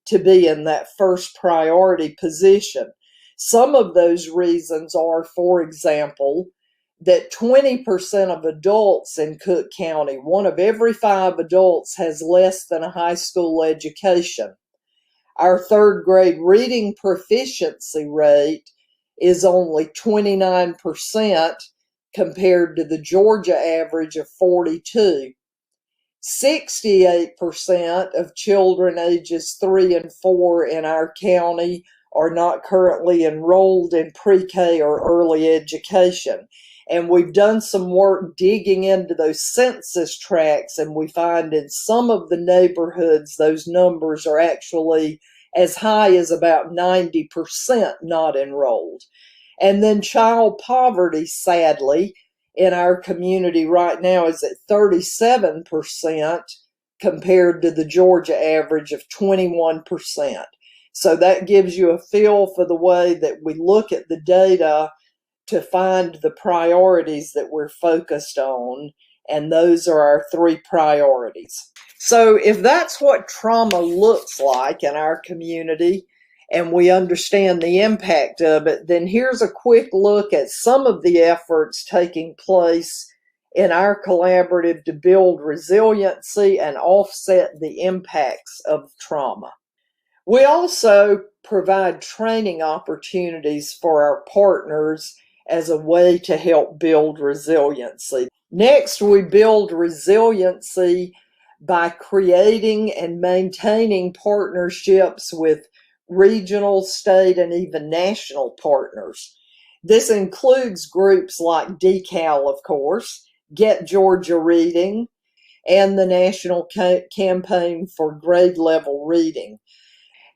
to be in that first priority position. Some of those reasons are, for example, that 20% of adults in Cook County, 1 of every 5 adults, has less than a high school education. Our 3rd grade reading proficiency rate is only 29% compared to the Georgia average of 42%. 68% of children ages 3 and 4 in our county are not currently enrolled in pre-K or early education. And we've done some work digging into those census tracts, and we find in some of the neighborhoods those numbers are actually as high as about 90% not enrolled. And then child poverty, sadly, in our community right now is at 37% compared to the Georgia average of 21%. So that gives you a feel for the way that we look at the data to find the priorities that we're focused on, and those are our 3 priorities. So if that's what trauma looks like in our community, and we understand the impact of it, then here's a quick look at some of the efforts taking place in our collaborative to build resiliency and offset the impacts of trauma. We also provide training opportunities for our partners as a way to help build resiliency. Next, we build resiliency by creating and maintaining partnerships with regional, state, and even national partners. This includes groups like DECAL, of course, Get Georgia Reading, and the National Campaign for Grade Level Reading.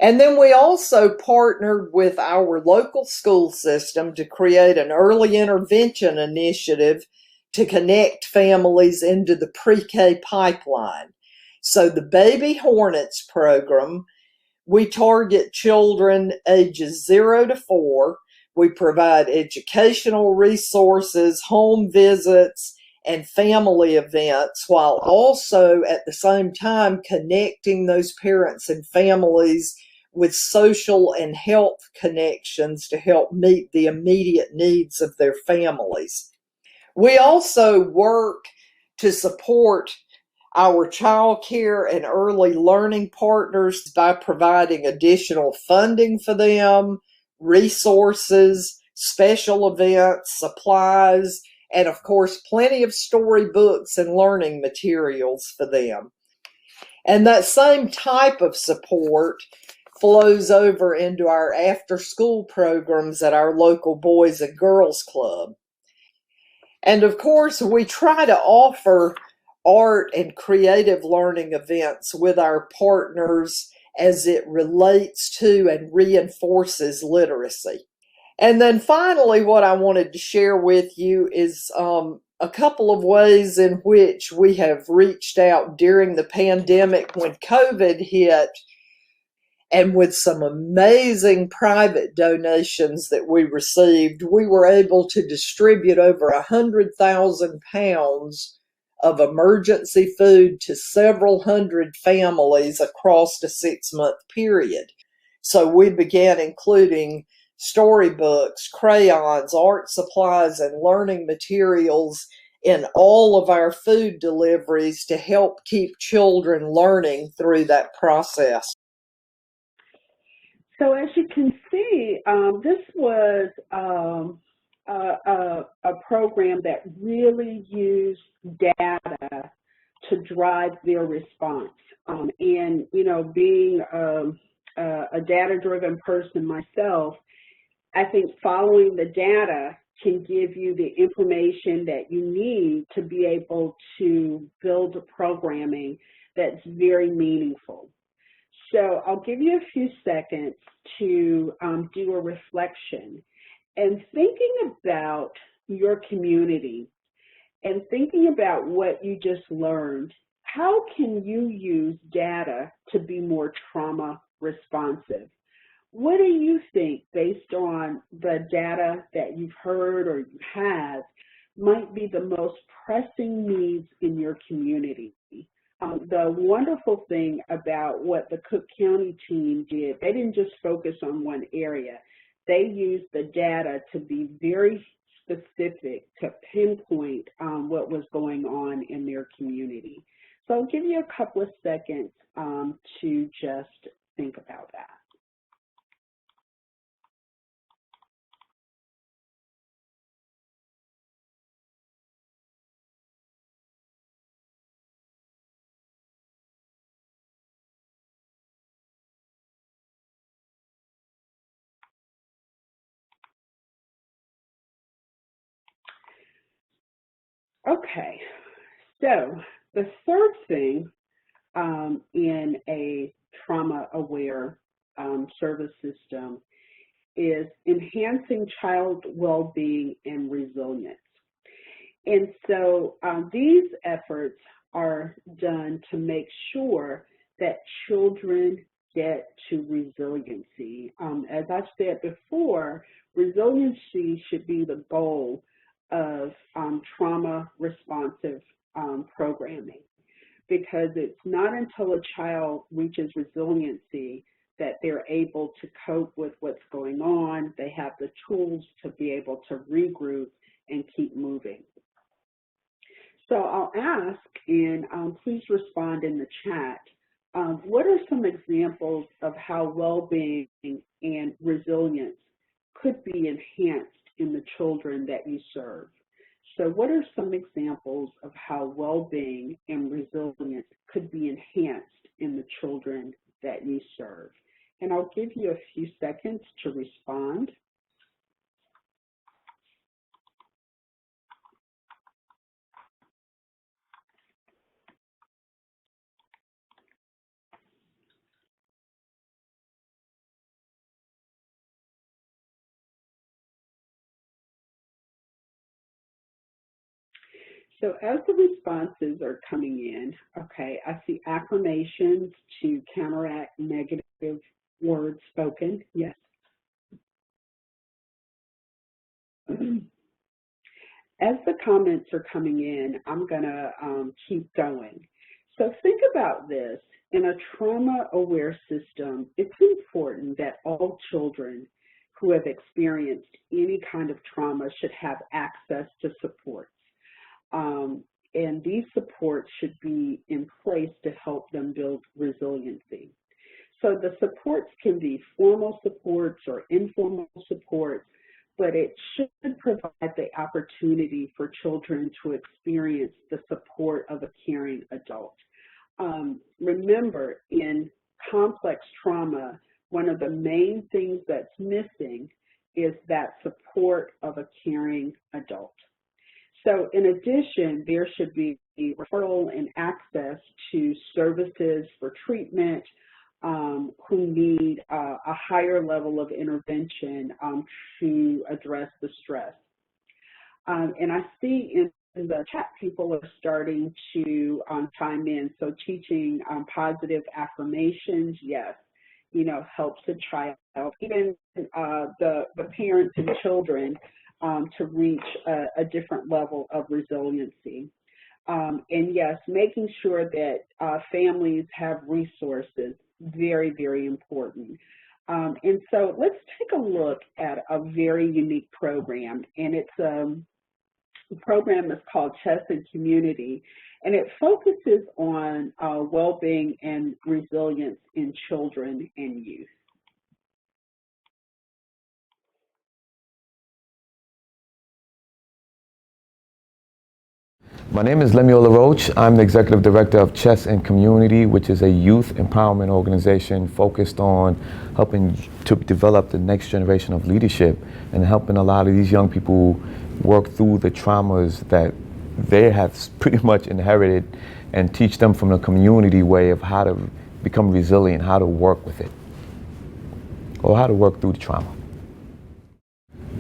And then we also partnered with our local school system to create an early intervention initiative to connect families into the pre-K pipeline. So the Baby Hornets program, We target children ages 0 to 4. We provide educational resources, home visits, and family events, while also at the same time connecting those parents and families with social and health connections to help meet the immediate needs of their families. We also work to support our child care and early learning partners by providing additional funding for them, resources, special events, supplies, and of course, plenty of storybooks and learning materials for them. And that same type of support flows over into our after-school programs at our local Boys and Girls Club. And of course, we try to offer art and creative learning events with our partners as it relates to and reinforces literacy. And then finally, what I wanted to share with you is a couple of ways in which we have reached out during the pandemic when COVID hit, and with some amazing private donations that we received, we were able to distribute over 100,000 pounds of emergency food to several hundred families across a 6-month period. So we began including storybooks, crayons, art supplies, and learning materials in all of our food deliveries to help keep children learning through that process. So as you can see, this was a program that really used data to drive their response. And, you know, being a data-driven person myself, I think following the data can give you the information that you need to be able to build a programming that's very meaningful. So I'll give you a few seconds to do a reflection and thinking about your community and thinking about what you just learned. How can you use data to be more trauma responsive? What do you think, based on the data that you've heard or you have, might be the most pressing needs in your community? The wonderful thing about what the Cook County team did, they didn't just focus on one area. They used the data to be very specific, to pinpoint what was going on in their community. So I'll give you a couple of seconds to just think about that. Okay, so the third thing in a trauma-aware service system is enhancing child well-being and resilience. And so these efforts are done to make sure that children get to resiliency. As I've said before, resiliency should be the goal of trauma-responsive programming, because it's not until a child reaches resiliency that they're able to cope with what's going on. They have the tools to be able to regroup and keep moving. So I'll ask, and please respond in the chat, what are some examples of how well-being and resilience could be enhanced in the children that you serve? So what are some examples of how well-being and resilience could be enhanced in the children that you serve? And I'll give you a few seconds to respond. So as the responses are coming in, okay, I see affirmations to counteract negative words spoken. Yes. As the comments are coming in, I'm going to keep going. So think about this. In a trauma-aware system, it's important that all children who have experienced any kind of trauma should have access to supports. And these supports should be in place to help them build resiliency. So the supports can be formal supports or informal supports, but it should provide the opportunity for children to experience the support of a caring adult. Remember, in complex trauma, one of the main things that's missing is that support of a caring adult. So in addition, there should be referral and access to services for treatment who need a higher level of intervention to address the stress. And I see in the chat people are starting to chime in. So teaching positive affirmations, yes, you know, helps a child, even the parents and children to reach a different level of resiliency. And yes, making sure that families have resources, very, very important. And so let's take a look at a very unique program, and it's the program is called Chess and Community, and it focuses on well-being and resilience in children and youth. My name is Lemiola Roach. I'm the Executive Director of Chess and Community, which is a youth empowerment organization focused on helping to develop the next generation of leadership and helping a lot of these young people work through the traumas that they have pretty much inherited and teach them from the community way of how to become resilient, how to work with it, or how to work through the trauma.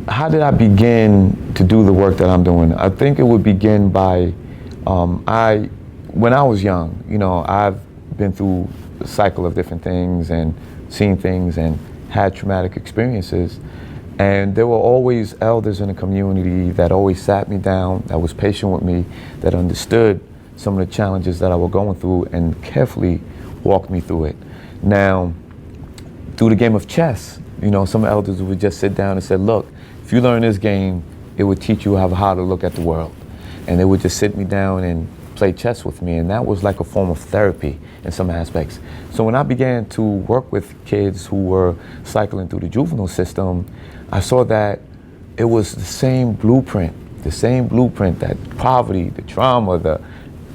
How did I begin to do the work that I'm doing? I think it would begin by, when I was young, you know, I've been through a cycle of different things and seen things and had traumatic experiences. And there were always elders in the community that always sat me down, that was patient with me, that understood some of the challenges that I was going through and carefully walked me through it. Now, through the game of chess, you know, some elders would just sit down and say, look, if you learn this game, it would teach you how to look at the world. And they would just sit me down and play chess with me, and that was like a form of therapy in some aspects. So when I began to work with kids who were cycling through the juvenile system, I saw that it was the same blueprint that poverty, the trauma, the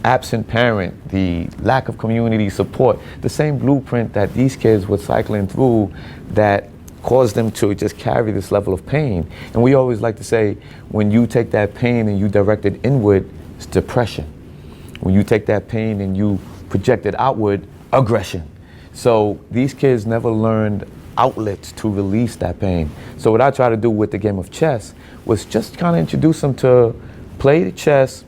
absent parent, the lack of community support, the same blueprint that these kids were cycling through that caused them to just carry this level of pain. And we always like to say, when you take that pain and you direct it inward, it's depression. When you take that pain and you project it outward, aggression. So these kids never learned outlets to release that pain. So what I try to do with the game of chess was just kind of introduce them to play the chess,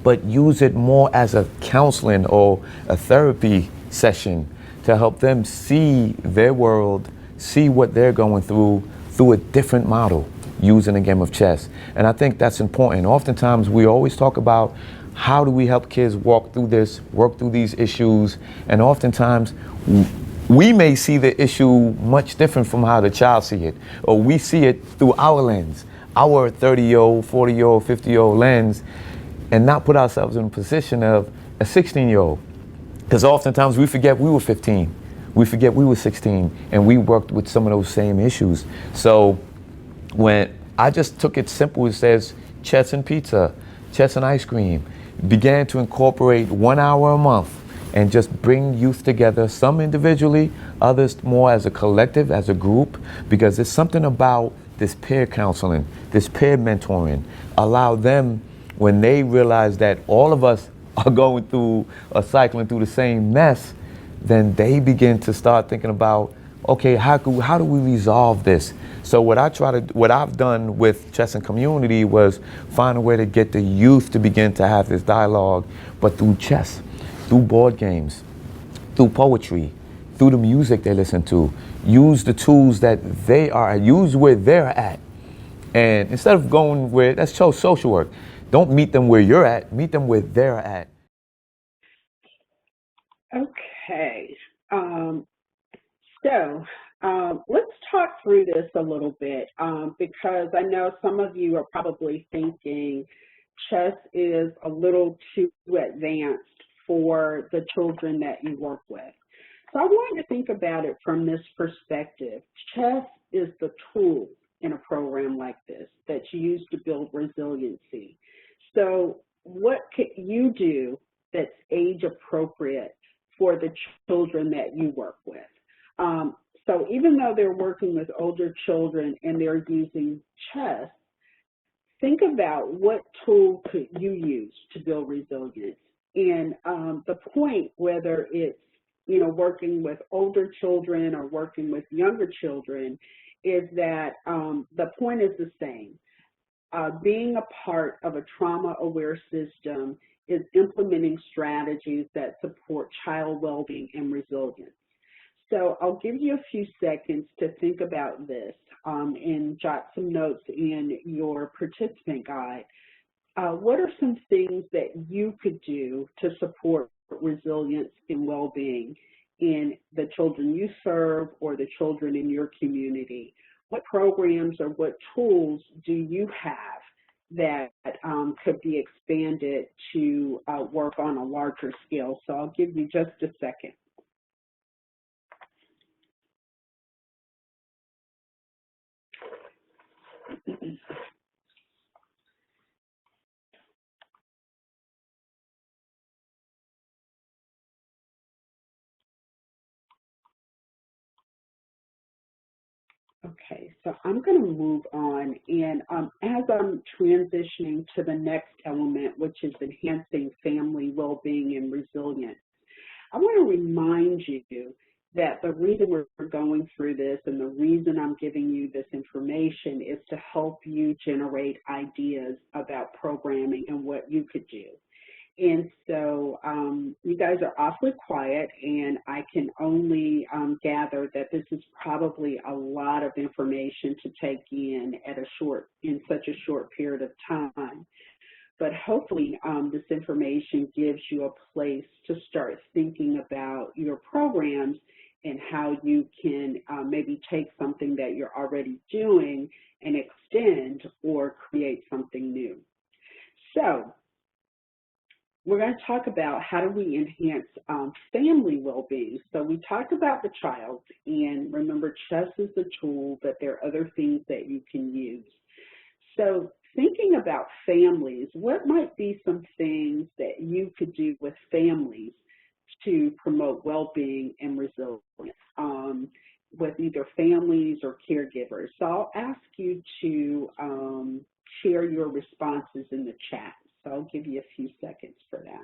but use it more as a counseling or a therapy session to help them see their world, see what they're going through a different model using a game of chess. And I think that's important. Oftentimes we always talk about how do we help kids walk through this, work through these issues, and oftentimes we may see the issue much different from how the child see it, or we see it through our lens, our 30-year-old, 40-year-old, 50-year-old lens, and not put ourselves in a position of a 16-year-old. Because oftentimes we forget we were 15. We forget we were 16 and we worked with some of those same issues. So when I just took it simple, it says chess and pizza, chess and ice cream, began to incorporate 1 hour a month and just bring youth together, some individually, others more as a collective, as a group, because there's something about this peer counseling, this peer mentoring, allow them, when they realize that all of us are going through or cycling through the same mess, then they begin to start thinking about, okay, how do we resolve this? So what I've done with Chess and Community was find a way to get the youth to begin to have this dialogue, but through chess, through board games, through poetry, through the music they listen to. Use the tools that they are, use where they're at. And instead of going where, that's social work. Don't meet them where you're at, meet them where they're at. Okay. Let's talk through this a little bit because I know some of you are probably thinking chess is a little too advanced for the children that you work with. So I want you to think about it from this perspective. Chess is the tool in a program like this that you use to build resiliency. So what can you do that's age appropriate for the children that you work with? So even though they're working with older children and they're using chess, think about what tool could you use to build resilience. And the point, whether it's working with older children or working with younger children, is that the point is the same. Being a part of a trauma-aware system is implementing strategies that support child well-being and resilience. So I'll give you a few seconds to think about this and jot some notes in your participant guide. What are some things that you could do to support resilience and well-being in the children you serve or the children in your community? What programs or what tools do you have that could be expanded to work on a larger scale? So I'll give you just a second. Okay, so I'm going to move on, and as I'm transitioning to the next element, which is enhancing family well-being and resilience, I want to remind you that the reason we're going through this and the reason I'm giving you this information is to help you generate ideas about programming and what you could do. And so you guys are awfully quiet, and I can only gather that this is probably a lot of information to take in in such a short period of time. But hopefully this information gives you a place to start thinking about your programs and how you can maybe take something that you're already doing and extend or create something new. So we're going to talk about how do we enhance family well-being. So we talked about the child, and remember, chess is the tool, but there are other things that you can use. So thinking about families, what might be some things that you could do with families to promote well-being and resilience with either families or caregivers? So I'll ask you to share your responses in the chat. So I'll give you a few seconds for that.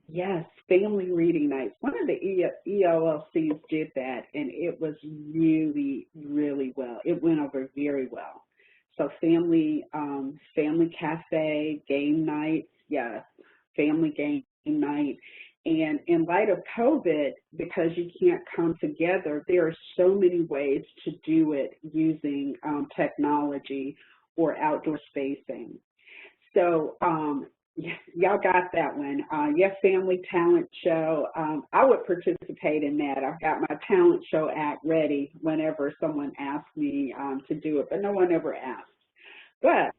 Yes, family reading nights. One of the ELLCs did that, and it was really, really well. It went over very well. So family cafe, game nights, yes, family game night. And in light of COVID, because you can't come together, there are so many ways to do it using technology or outdoor spacing. So y'all got that one. Yes, family talent show. I would participate in that. I've got my talent show act ready whenever someone asks me to do it, but no one ever asks. But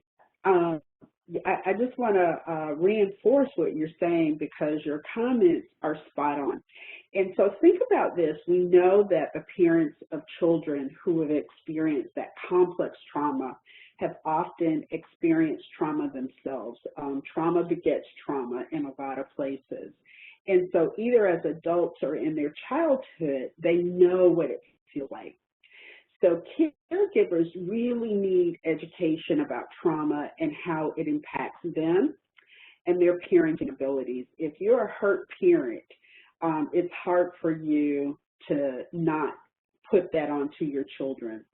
I just want to reinforce what you're saying because your comments are spot on. And so think about this. We know that the parents of children who have experienced that complex trauma have often experienced trauma themselves. Trauma begets trauma in a lot of places. And so either as adults or in their childhood, they know what it feels like. So caregivers really need education about trauma and how it impacts them and their parenting abilities. If you're a hurt parent, it's hard for you to not put that onto your children.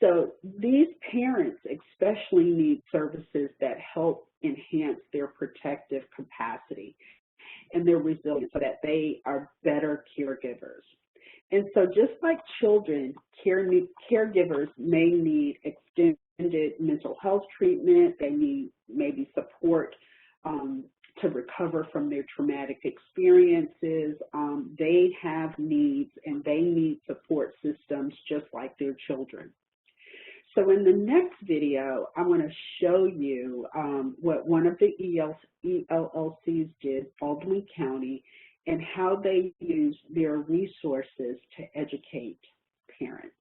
So these parents especially need services that help enhance their protective capacity and their resilience so that they are better caregivers. And so just like children, caregivers may need extended mental health treatment, they need maybe support to recover from their traumatic experiences. They have needs and they need support systems just like their children. So in the next video, I want to show you what one of the ELLCs did, Baldwin County, and how they use their resources to educate parents.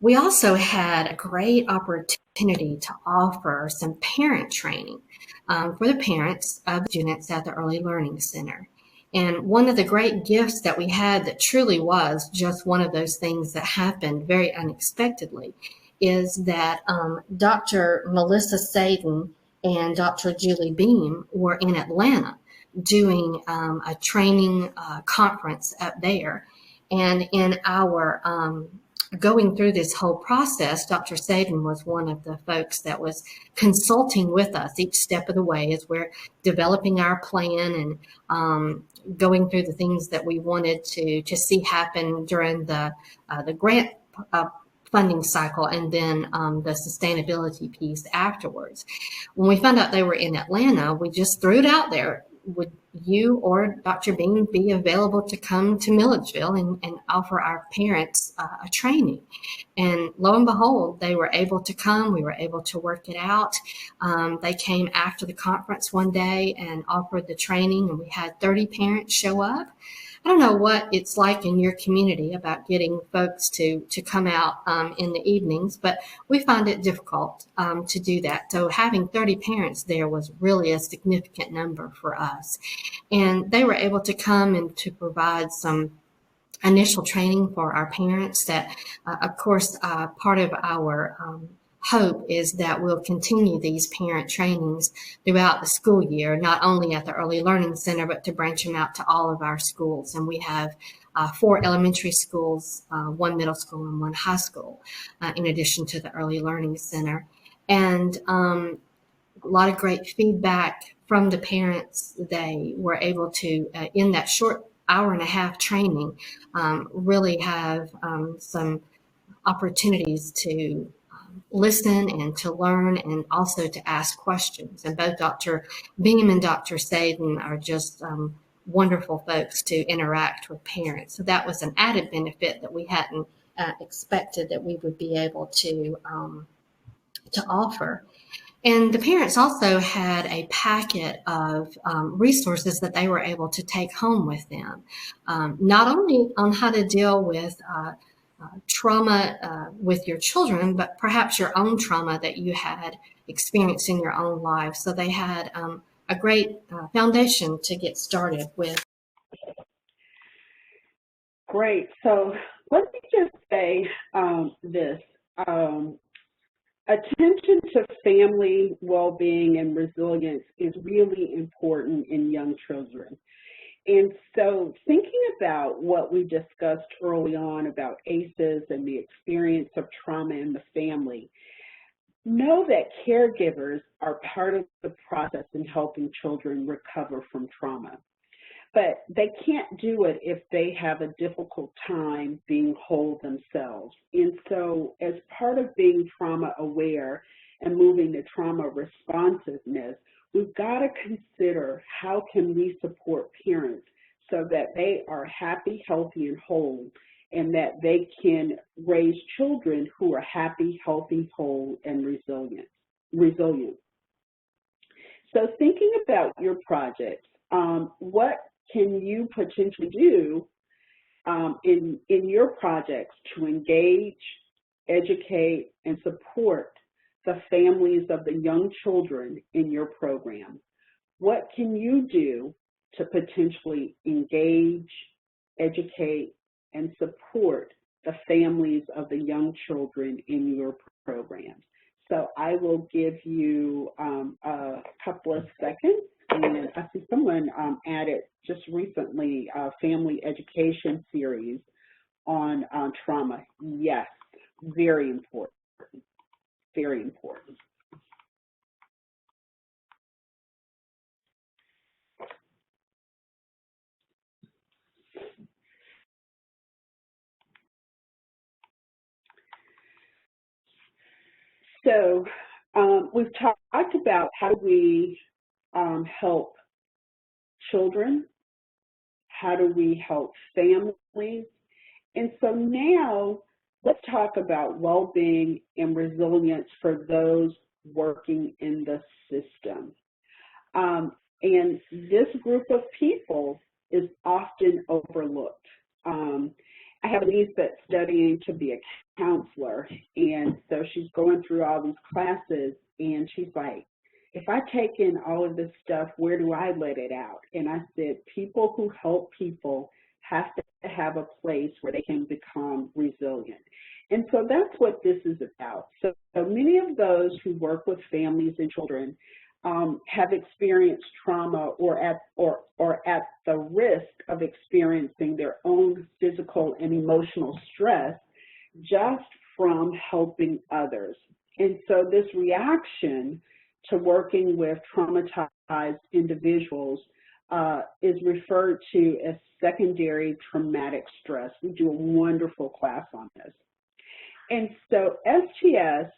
We also had a great opportunity to offer some parent training for the parents of students at the Early Learning Center. And one of the great gifts that we had that truly was just one of those things that happened very unexpectedly is that Dr. Melissa Sadin and Dr. Julie Beam were in Atlanta doing a training conference up there. And in our going through this whole process, Dr. Sadin was one of the folks that was consulting with us each step of the way as we're developing our plan and going through the things that we wanted to see happen during the grant funding cycle and then the sustainability piece afterwards. When we found out they were in Atlanta, we just threw it out there. Would you or Dr. Bean be available to come to Milledgeville and offer our parents a training? And lo and behold, they were able to come. We were able to work it out. They came after the conference one day and offered the training, and we had 30 parents show up. I don't know what it's like in your community about getting folks to come out in the evenings, but we find it difficult to do that. So having 30 parents there was really a significant number for us. And they were able to come and to provide some initial training for our parents that, of course, part of our hope is that we'll continue these parent trainings throughout the school year, not only at the Early Learning Center, but to branch them out to all of our schools. And we have 4 elementary schools, 1 middle school and 1 high school, in addition to the Early Learning Center. And a lot of great feedback from the parents. They were able to, in that short hour and a half training, really have some opportunities to listen and to learn and also to ask questions. And both Dr. Beam and Dr. Sadin are just wonderful folks to interact with parents. So that was an added benefit that we hadn't expected that we would be able to offer. And the parents also had a packet of resources that they were able to take home with them, not only on how to deal with trauma with your children, but perhaps your own trauma that you had experienced in your own life. So they had a great foundation to get started with. Great. So let me just say this. Attention to family well-being and resilience is really important in young children. And so thinking about what we discussed early on about ACEs and the experience of trauma in the family, know that caregivers are part of the process in helping children recover from trauma. But they can't do it if they have a difficult time being whole themselves. And so as part of being trauma aware and moving to trauma responsiveness, we've got to consider how can we support parents so that they are happy, healthy, and whole, and that they can raise children who are happy, healthy, whole, and resilient. So thinking about your projects, what can you potentially do in your projects to engage, educate, and support the families of the young children in your program? What can you do to potentially engage, educate, and support the families of the young children in your programs? So I will give you a couple of seconds. And I see someone added just recently a family education series on trauma? Yes, very important, very important. So we've talked about how do we help children, how do we help families, and so now let's talk about well-being and resilience for those working in the system. And this group of people is often overlooked. I have a niece that's studying to be a counselor, and so she's going through all these classes, and she's like, if I take in all of this stuff, where do I let it out? And I said, people who help people have to have a place where they can become resilient. And so that's what this is about. So many of those who work with families and children have experienced trauma or at the risk of experiencing their own physical and emotional stress just from helping others. And so this reaction to working with traumatized individuals is referred to as secondary traumatic stress. We do a wonderful class on this. And so STS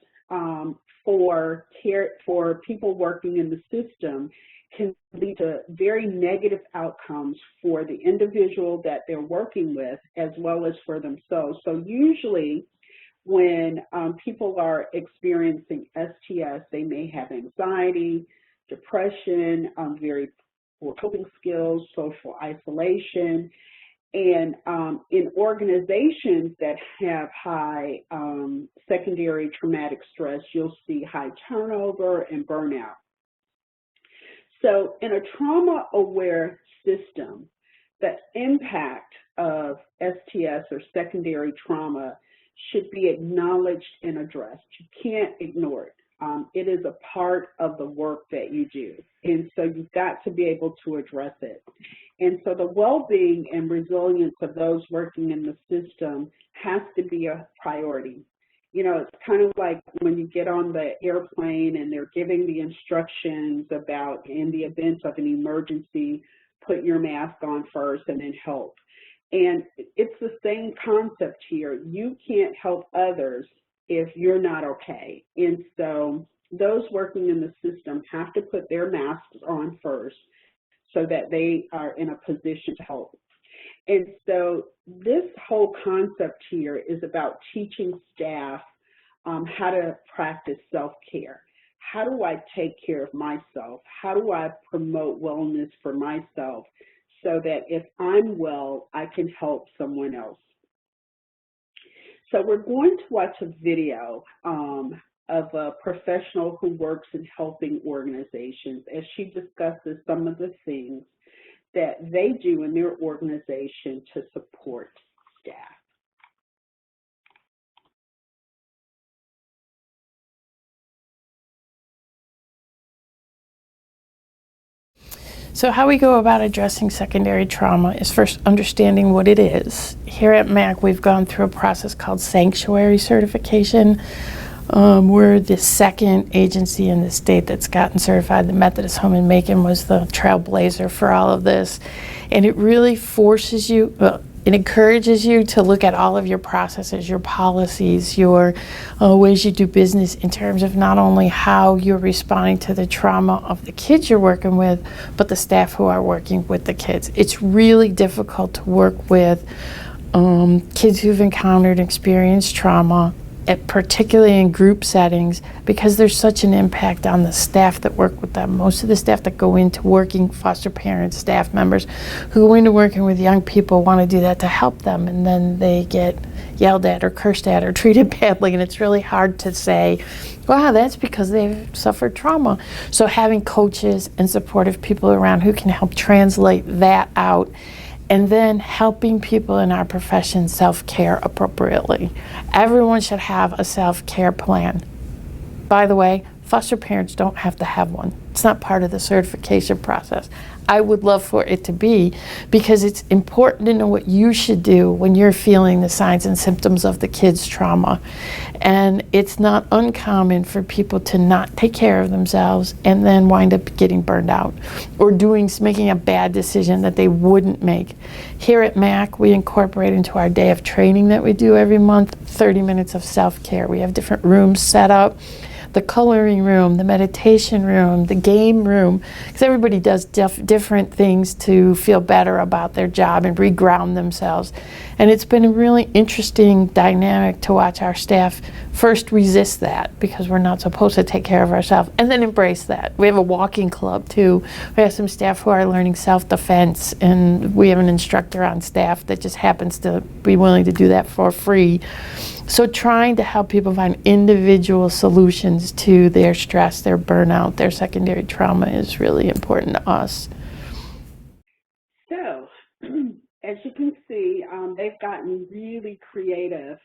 for people working in the system can lead to very negative outcomes for the individual that they're working with as well as for themselves. So usually when people are experiencing STS, they may have anxiety, depression, very poor coping skills, social isolation. And in organizations that have high secondary traumatic stress, you'll see high turnover and burnout. So in a trauma-aware system, the impact of STS or secondary trauma should be acknowledged and addressed. You can't ignore it. It is a part of the work that you do. And so you've got to be able to address it. And so the well-being and resilience of those working in the system has to be a priority. You know, it's kind of like when you get on the airplane and they're giving the instructions about, in the event of an emergency, put your mask on first and then help. And it's the same concept here. You can't help others if you're not okay. And so those working in the system have to put their masks on first so that they are in a position to help. And so this whole concept here is about teaching staff how to practice self-care. How do I take care of myself? How do I promote wellness for myself so that if I'm well, I can help someone else? So we're going to watch a video of a professional who works in helping organizations as she discusses some of the things that they do in their organization to support staff. So how we go about addressing secondary trauma is first understanding what it is. Here at MAC, we've gone through a process called sanctuary certification. We're the second agency in the state that's gotten certified. The Methodist Home in Macon was the trailblazer for all of this. And it really forces you, it encourages you to look at all of your processes, your policies, your ways you do business in terms of not only how you're responding to the trauma of the kids you're working with, but the staff who are working with the kids. It's really difficult to work with kids who've encountered and experienced trauma, particularly in group settings, because there's such an impact on the staff that work with them. Most of the staff that go into working, foster parents, staff members who go into working with young people want to do that to help them, and then they get yelled at or cursed at or treated badly, and it's really hard to say, wow, that's because they've suffered trauma. So having coaches and supportive people around who can help translate that out, and then helping people in our profession self-care appropriately. Everyone should have a self-care plan. By the way, Foster parents don't have to have one. It's not part of the certification process. I would love for it to be, because it's important to know what you should do when you're feeling the signs and symptoms of the kid's trauma. And it's not uncommon for people to not take care of themselves and then wind up getting burned out or making a bad decision that they wouldn't make. Here at MAC, we incorporate into our day of training that we do every month 30 minutes of self-care. We have different rooms set up. The coloring room, the meditation room, the game room, because everybody does different things to feel better about their job and reground themselves. And it's been a really interesting dynamic to watch our staff first resist that, because we're not supposed to take care of ourselves, and then embrace that. We have a walking club too. We have some staff who are learning self-defense, and we have an instructor on staff that just happens to be willing to do that for free. So trying to help people find individual solutions to their stress, their burnout, their secondary trauma is really important to us. So, as you can see, they've gotten really creative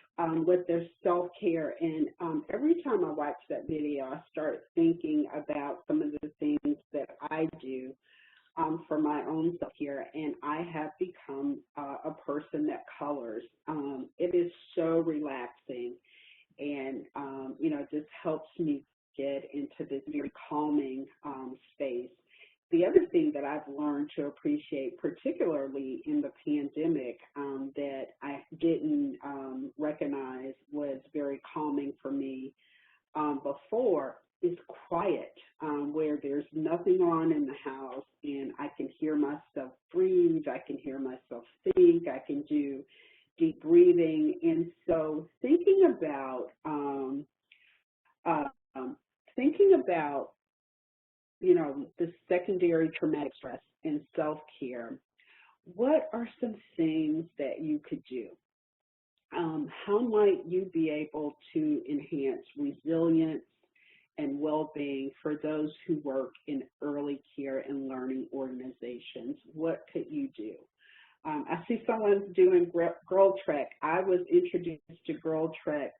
with their self-care, and every time I watch that video, I start thinking about some of the things that I do for my own self-care, and I have become a person that colors. It is so relaxing, and just helps me get into this very calming space. The other thing that I've learned to appreciate, particularly in the pandemic, that I didn't recognize was very calming for me before, is quiet, where there's nothing on in the house, and I can hear myself breathe, I can hear myself think, I can do deep breathing. And so thinking about the secondary traumatic stress and self-care, what are some things that you could do? How might you be able to enhance resilience and well-being for those who work in early care and learning organizations? What could you do? I see someone's doing Girl Trek. I was introduced to Girl Trek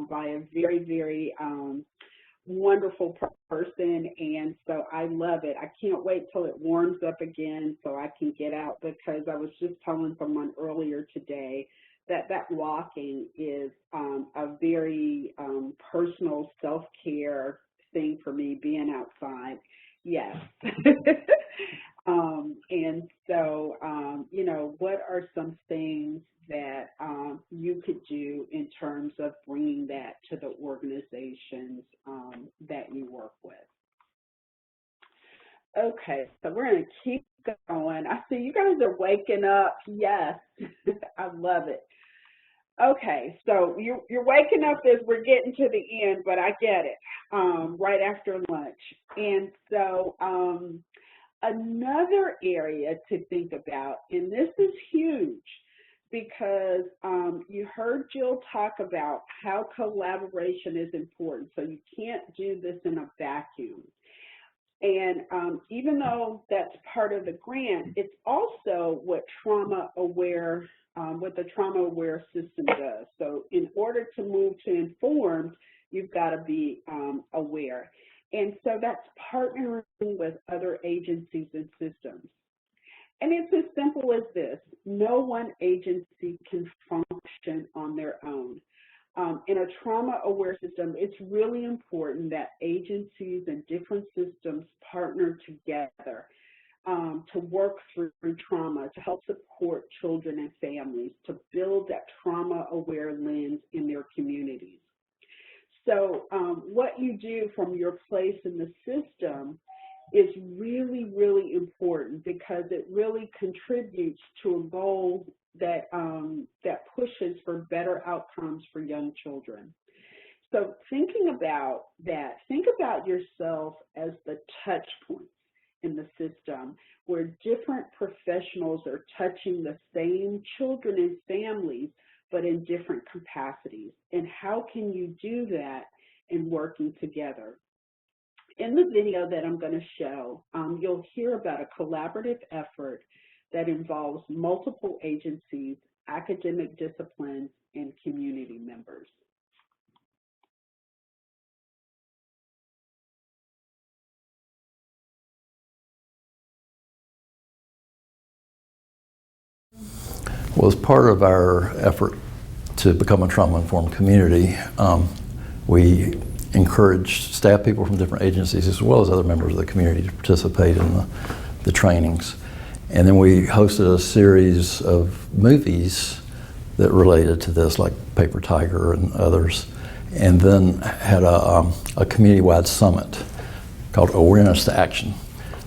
by a very, very wonderful person, and so I love it. I can't wait till it warms up again so I can get out, because I was just telling someone earlier today that walking is a very personal self-care thing for me, being outside. Yes. And so, what are some things that you could do in terms of bringing that to the organizations that you work with? Okay, so we're going to keep going. I see you guys are waking up. Yes, I love it. Okay, so you're waking up as we're getting to the end, but I get it, right after lunch. And so another area to think about, and this is huge, because you heard Jill talk about how collaboration is important, so you can't do this in a vacuum. And even though that's part of the grant, it's also what the trauma-aware system does. So in order to move to informed, you've got to be aware. And so that's partnering with other agencies and systems. And it's as simple as this: no one agency can function on their own. In a trauma-aware system, it's really important that agencies and different systems partner together to work through trauma, to help support children and families, to build that trauma-aware lens in their communities. So what you do from your place in the system is really, really important, because it really contributes to a goal that pushes for better outcomes for young children. So thinking about that, think about yourself as the touch point in the system, where different professionals are touching the same children and families, but in different capacities. And how can you do that in working together? In the video that I'm going to show, you'll hear about a collaborative effort that involves multiple agencies, academic disciplines, and community members. Well, as part of our effort to become a trauma-informed community, we encouraged staff people from different agencies as well as other members of the community to participate in the trainings. And then we hosted a series of movies that related to this, like Paper Tiger and others, and then had a community-wide summit called Awareness to Action.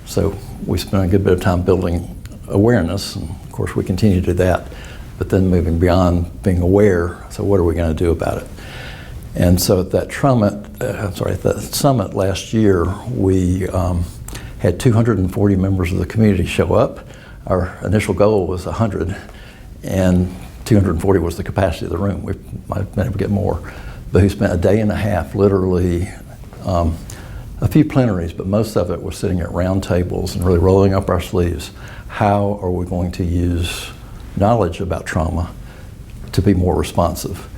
So we spent a good bit of time building awareness, and of course we continue to do that, but then moving beyond being aware, so what are we going to do about it? And so at that summit last year, we had 240 members of the community show up. Our initial goal was 100, and 240 was the capacity of the room. We might have been able to get more, but we spent a day and a half, literally, a few plenaries, but most of it was sitting at round tables and really rolling up our sleeves. How are we going to use knowledge about trauma to be more responsive?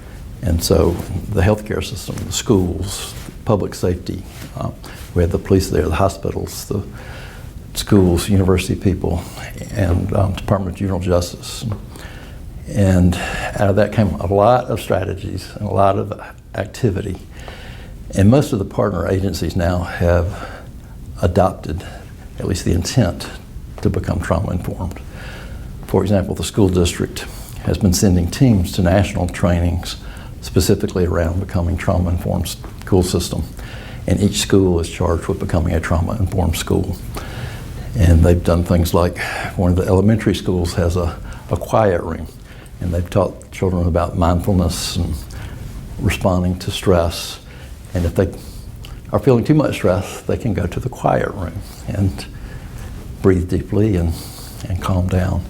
And so the healthcare system, the schools, public safety, we had the police there, the hospitals, the schools, university people, and Department of Juvenile Justice. And out of that came a lot of strategies and a lot of activity. And most of the partner agencies now have adopted at least the intent to become trauma-informed. For example, the school district has been sending teams to national trainings specifically around becoming trauma-informed school system. And each school is charged with becoming a trauma-informed school. And they've done things like one of the elementary schools has a quiet room, and they've taught children about mindfulness and responding to stress. And if they are feeling too much stress, they can go to the quiet room and breathe deeply and calm down.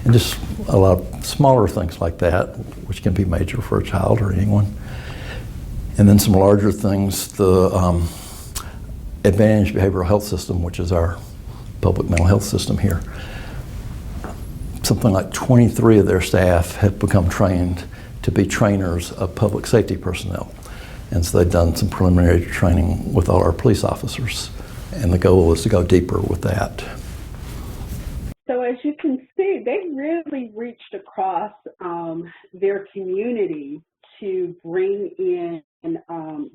And just a lot of smaller things like that, which can be major for a child or anyone. And then some larger things, the Advantage Behavioral Health System, which is our public mental health system here. Something like 23 of their staff have become trained to be trainers of public safety personnel. And so they've done some preliminary training with all our police officers. And the goal is to go deeper with that. So as you can see, they really reached across their community to bring in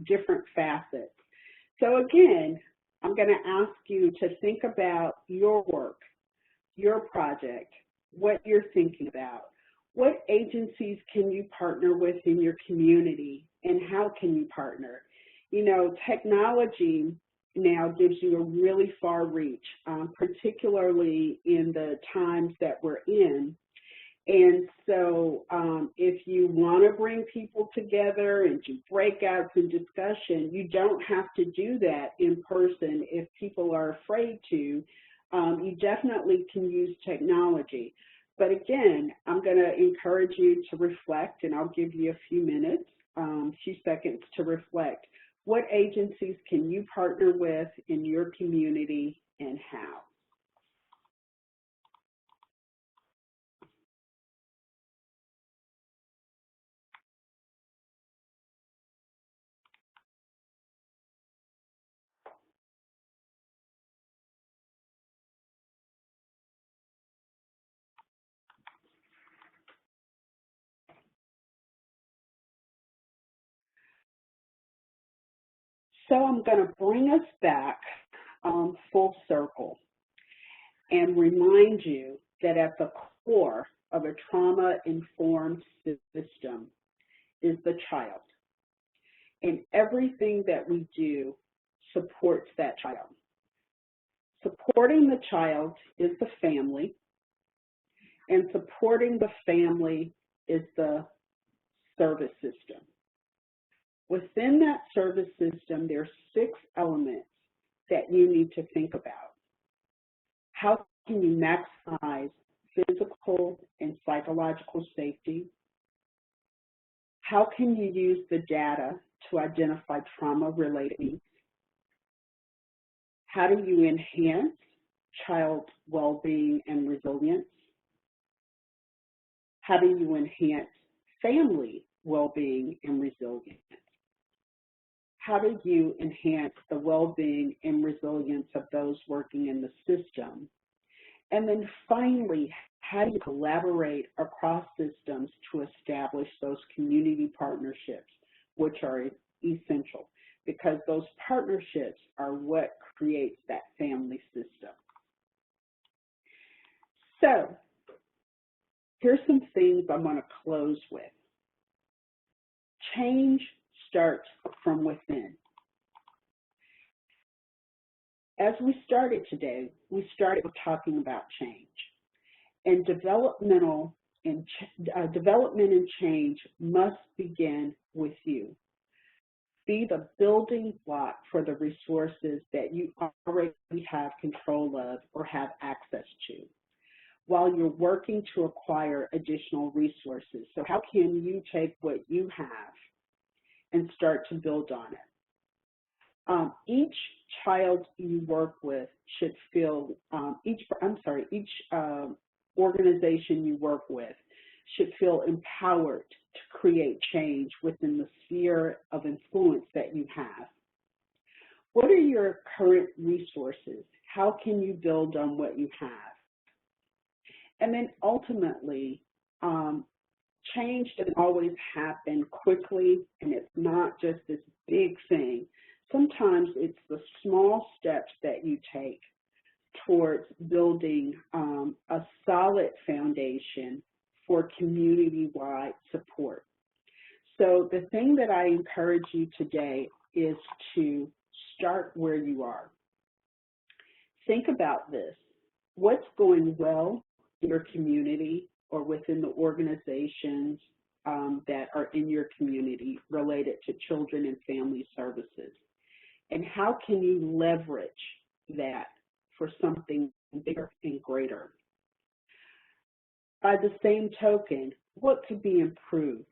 different facets. So again, I'm going to ask you to think about your work, your project, what you're thinking about. What agencies can you partner with in your community, and how can you partner? You know, technology now gives you a really far reach, particularly in the times that we're in. And so if you want to bring people together and do breakouts and discussion, you don't have to do that in person if people are afraid to. You definitely can use technology. But again, I'm going to encourage you to reflect, and I'll give you a few minutes, few seconds to reflect. What agencies can you partner with in your community, and how? So I'm going to bring us back full circle and remind you that at the core of a trauma-informed system is the child. And everything that we do supports that child. Supporting the child is the family, and supporting the family is the service system. Within that service system, there are 6 elements that you need to think about. How can you maximize physical and psychological safety? How can you use the data to identify trauma-related needs? How do you enhance child well-being and resilience? How do you enhance family well-being and resilience? How do you enhance the well-being and resilience of those working in the system? And then finally, how do you collaborate across systems to establish those community partnerships, which are essential, because those partnerships are what creates that family system. So here's some things I'm going to close with. Change starts from within. As we started today, we started with talking about change. And development and change must begin with you. Be the building block for the resources that you already have control of or have access to, while you're working to acquire additional resources. So how can you take what you have and start to build on it? Each child you work with should feel, each organization you work with should feel empowered to create change within the sphere of influence that you have. What are your current resources? How can you build on what you have? And then ultimately, change doesn't always happen quickly, and it's not just this big thing. Sometimes it's the small steps that you take towards building a solid foundation for community-wide support. So the thing that I encourage you today is to start where you are. Think about this. What's going well in your community or within the organizations that are in your community related to children and family services? And how can you leverage that for something bigger and greater? By the same token, what could be improved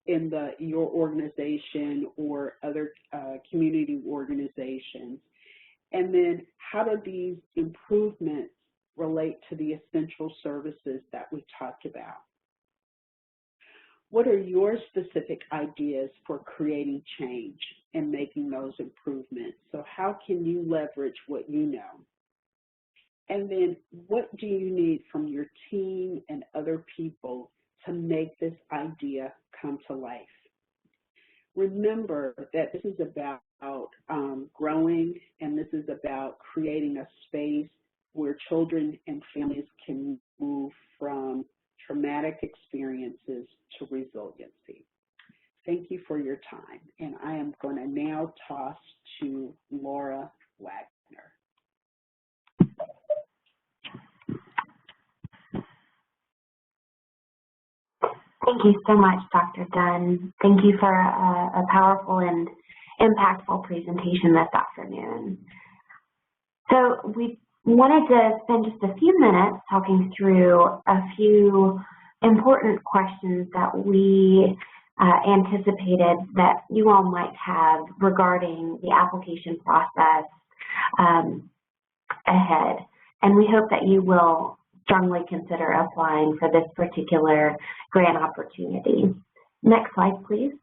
in your organization or other community organizations? And then how do these improvements relate to the essential services that we talked about? What are your specific ideas for creating change and making those improvements? So how can you leverage what you know? And then what do you need from your team and other people to make this idea come to life? Remember that this is about growing, and this is about creating a space where children and families can move from traumatic experiences to resiliency. Thank you for your time, and I am going to now toss to Laura Wagner. Thank you so much, Dr. Dunn. Thank you for a powerful and impactful presentation this afternoon. So we wanted to spend just a few minutes talking through a few important questions that we anticipated that you all might have regarding the application process ahead. And we hope that you will strongly consider applying for this particular grant opportunity. Next slide, please.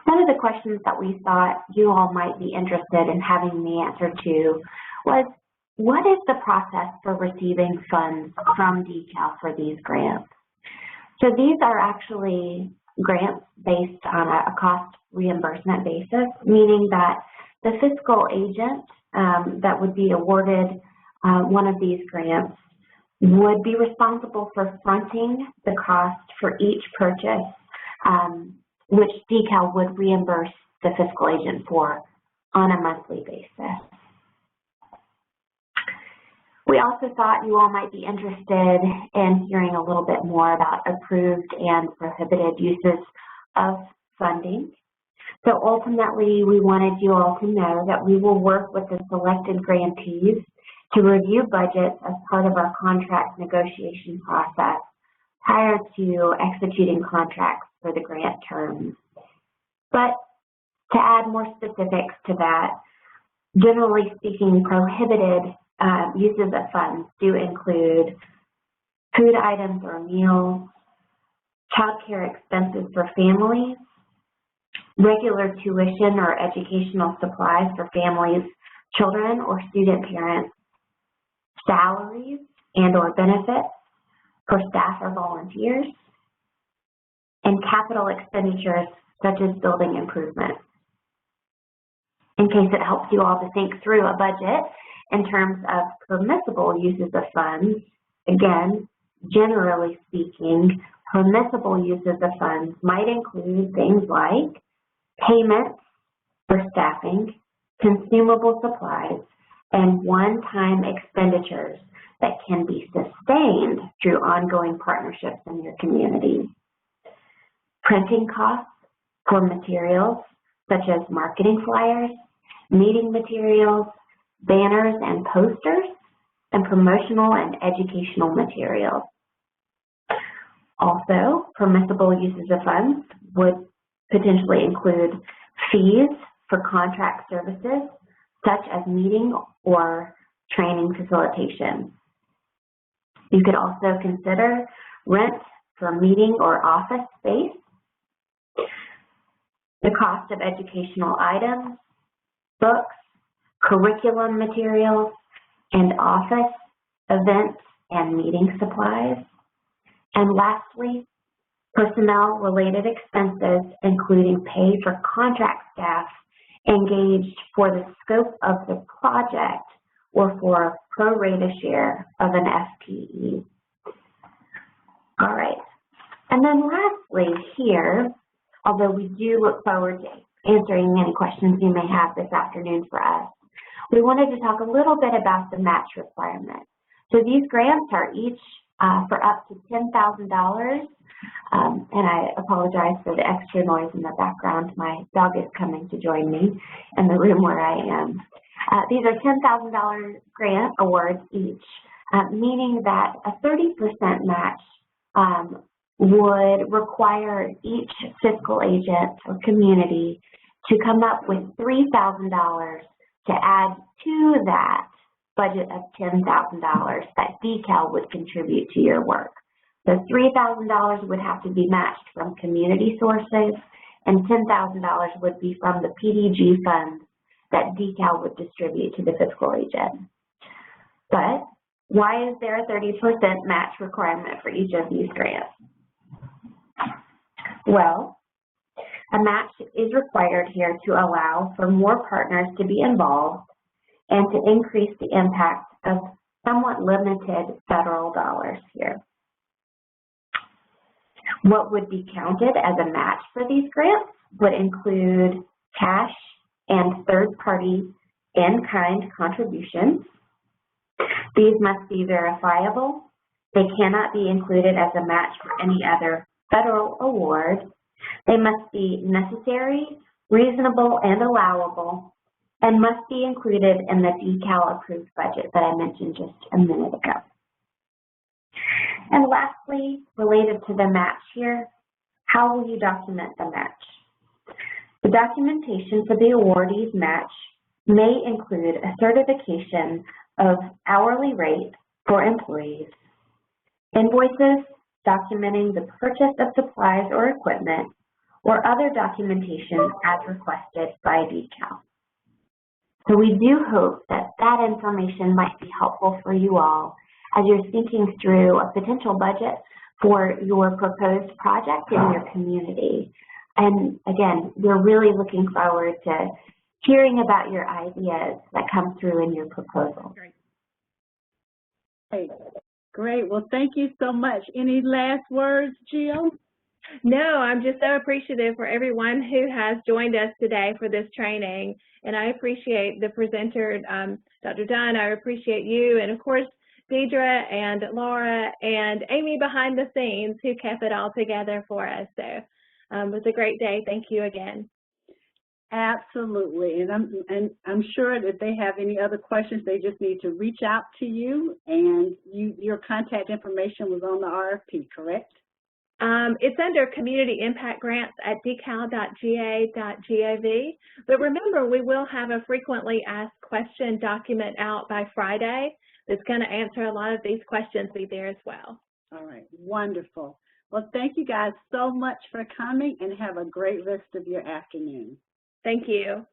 One of the questions that we thought you all might be interested in having the answer to was, what is the process for receiving funds from DECAL for these grants? So these are actually grants based on a cost reimbursement basis, meaning that the fiscal agent that would be awarded one of these grants would be responsible for fronting the cost for each purchase, which DECAL would reimburse the fiscal agent for on a monthly basis. We also thought you all might be interested in hearing a little bit more about approved and prohibited uses of funding. So ultimately, we wanted you all to know that we will work with the selected grantees to review budgets as part of our contract negotiation process prior to executing contracts for the grant terms. But to add more specifics to that, generally speaking, prohibited uses of funds do include food items or meals, child care expenses for families, regular tuition or educational supplies for families, children, or student parents salaries and/or benefits for staff or volunteers, and capital expenditures such as building improvements. In case it helps you all to think through a budget in terms of permissible uses of funds, again, generally speaking, permissible uses of funds might include things like payments for staffing, consumable supplies, and one-time expenditures that can be sustained through ongoing partnerships in your community. Printing costs for materials such as marketing flyers, meeting materials, banners and posters, and promotional and educational materials. Also, permissible uses of funds would potentially include fees for contract services such as meeting or training facilitation. You could also consider rent for meeting or office space, the cost of educational items, books, curriculum materials, and office, events, and meeting supplies. And lastly, personnel-related expenses, including pay for contract staff engaged for the scope of the project or for a pro rata share of an FTE. All right. And then lastly here, although we do look forward to answering any questions you may have this afternoon for us, we wanted to talk a little bit about the match requirement. So these grants are each for up to $10,000. And I apologize for the extra noise in the background. My dog is coming to join me in the room where I am. These are $10,000 grant awards each, meaning that a 30% match would require each fiscal agent or community to come up with $3,000 to add to that budget of $10,000 that DECAL would contribute to your work. So $3,000 would have to be matched from community sources, and $10,000 would be from the PDG fund that DECAL would distribute to the fiscal agent. But why is there a 30% match requirement for each of these grants? Well, a match is required here to allow for more partners to be involved and to increase the impact of somewhat limited federal dollars here. What would be counted as a match for these grants would include cash and third-party in-kind contributions. These must be verifiable. They cannot be included as a match for any other federal award. They must be necessary, reasonable, and allowable, and must be included in the DECAL-approved budget that I mentioned just a minute ago. And lastly, related to the match here, how will you document the match? The documentation for the awardee's match may include a certification of hourly rate for employees, invoices documenting the purchase of supplies or equipment, or other documentation as requested by DECAL. So we do hope that that information might be helpful for you all as you're thinking through a potential budget for your proposed project in your community. And again, we're really looking forward to hearing about your ideas that come through in your proposal. Great. Well, thank you so much. Any last words, Jill? No, I'm just so appreciative for everyone who has joined us today for this training. And I appreciate the presenter, Dr. Dunn. I appreciate you. And of course, Deidre and Laura and Amy behind the scenes who kept it all together for us. So it was a great day. Thank you again. Absolutely. And I'm sure that they have any other questions, they just need to reach out to you. And your contact information was on the RFP, correct? It's under Community Impact Grants at decal.ga.gov. But remember, we will have a frequently asked question document out by Friday that's going to answer a lot of these questions. Be there as well. All right. Wonderful. Well, thank you guys so much for coming, and have a great rest of your afternoon. Thank you.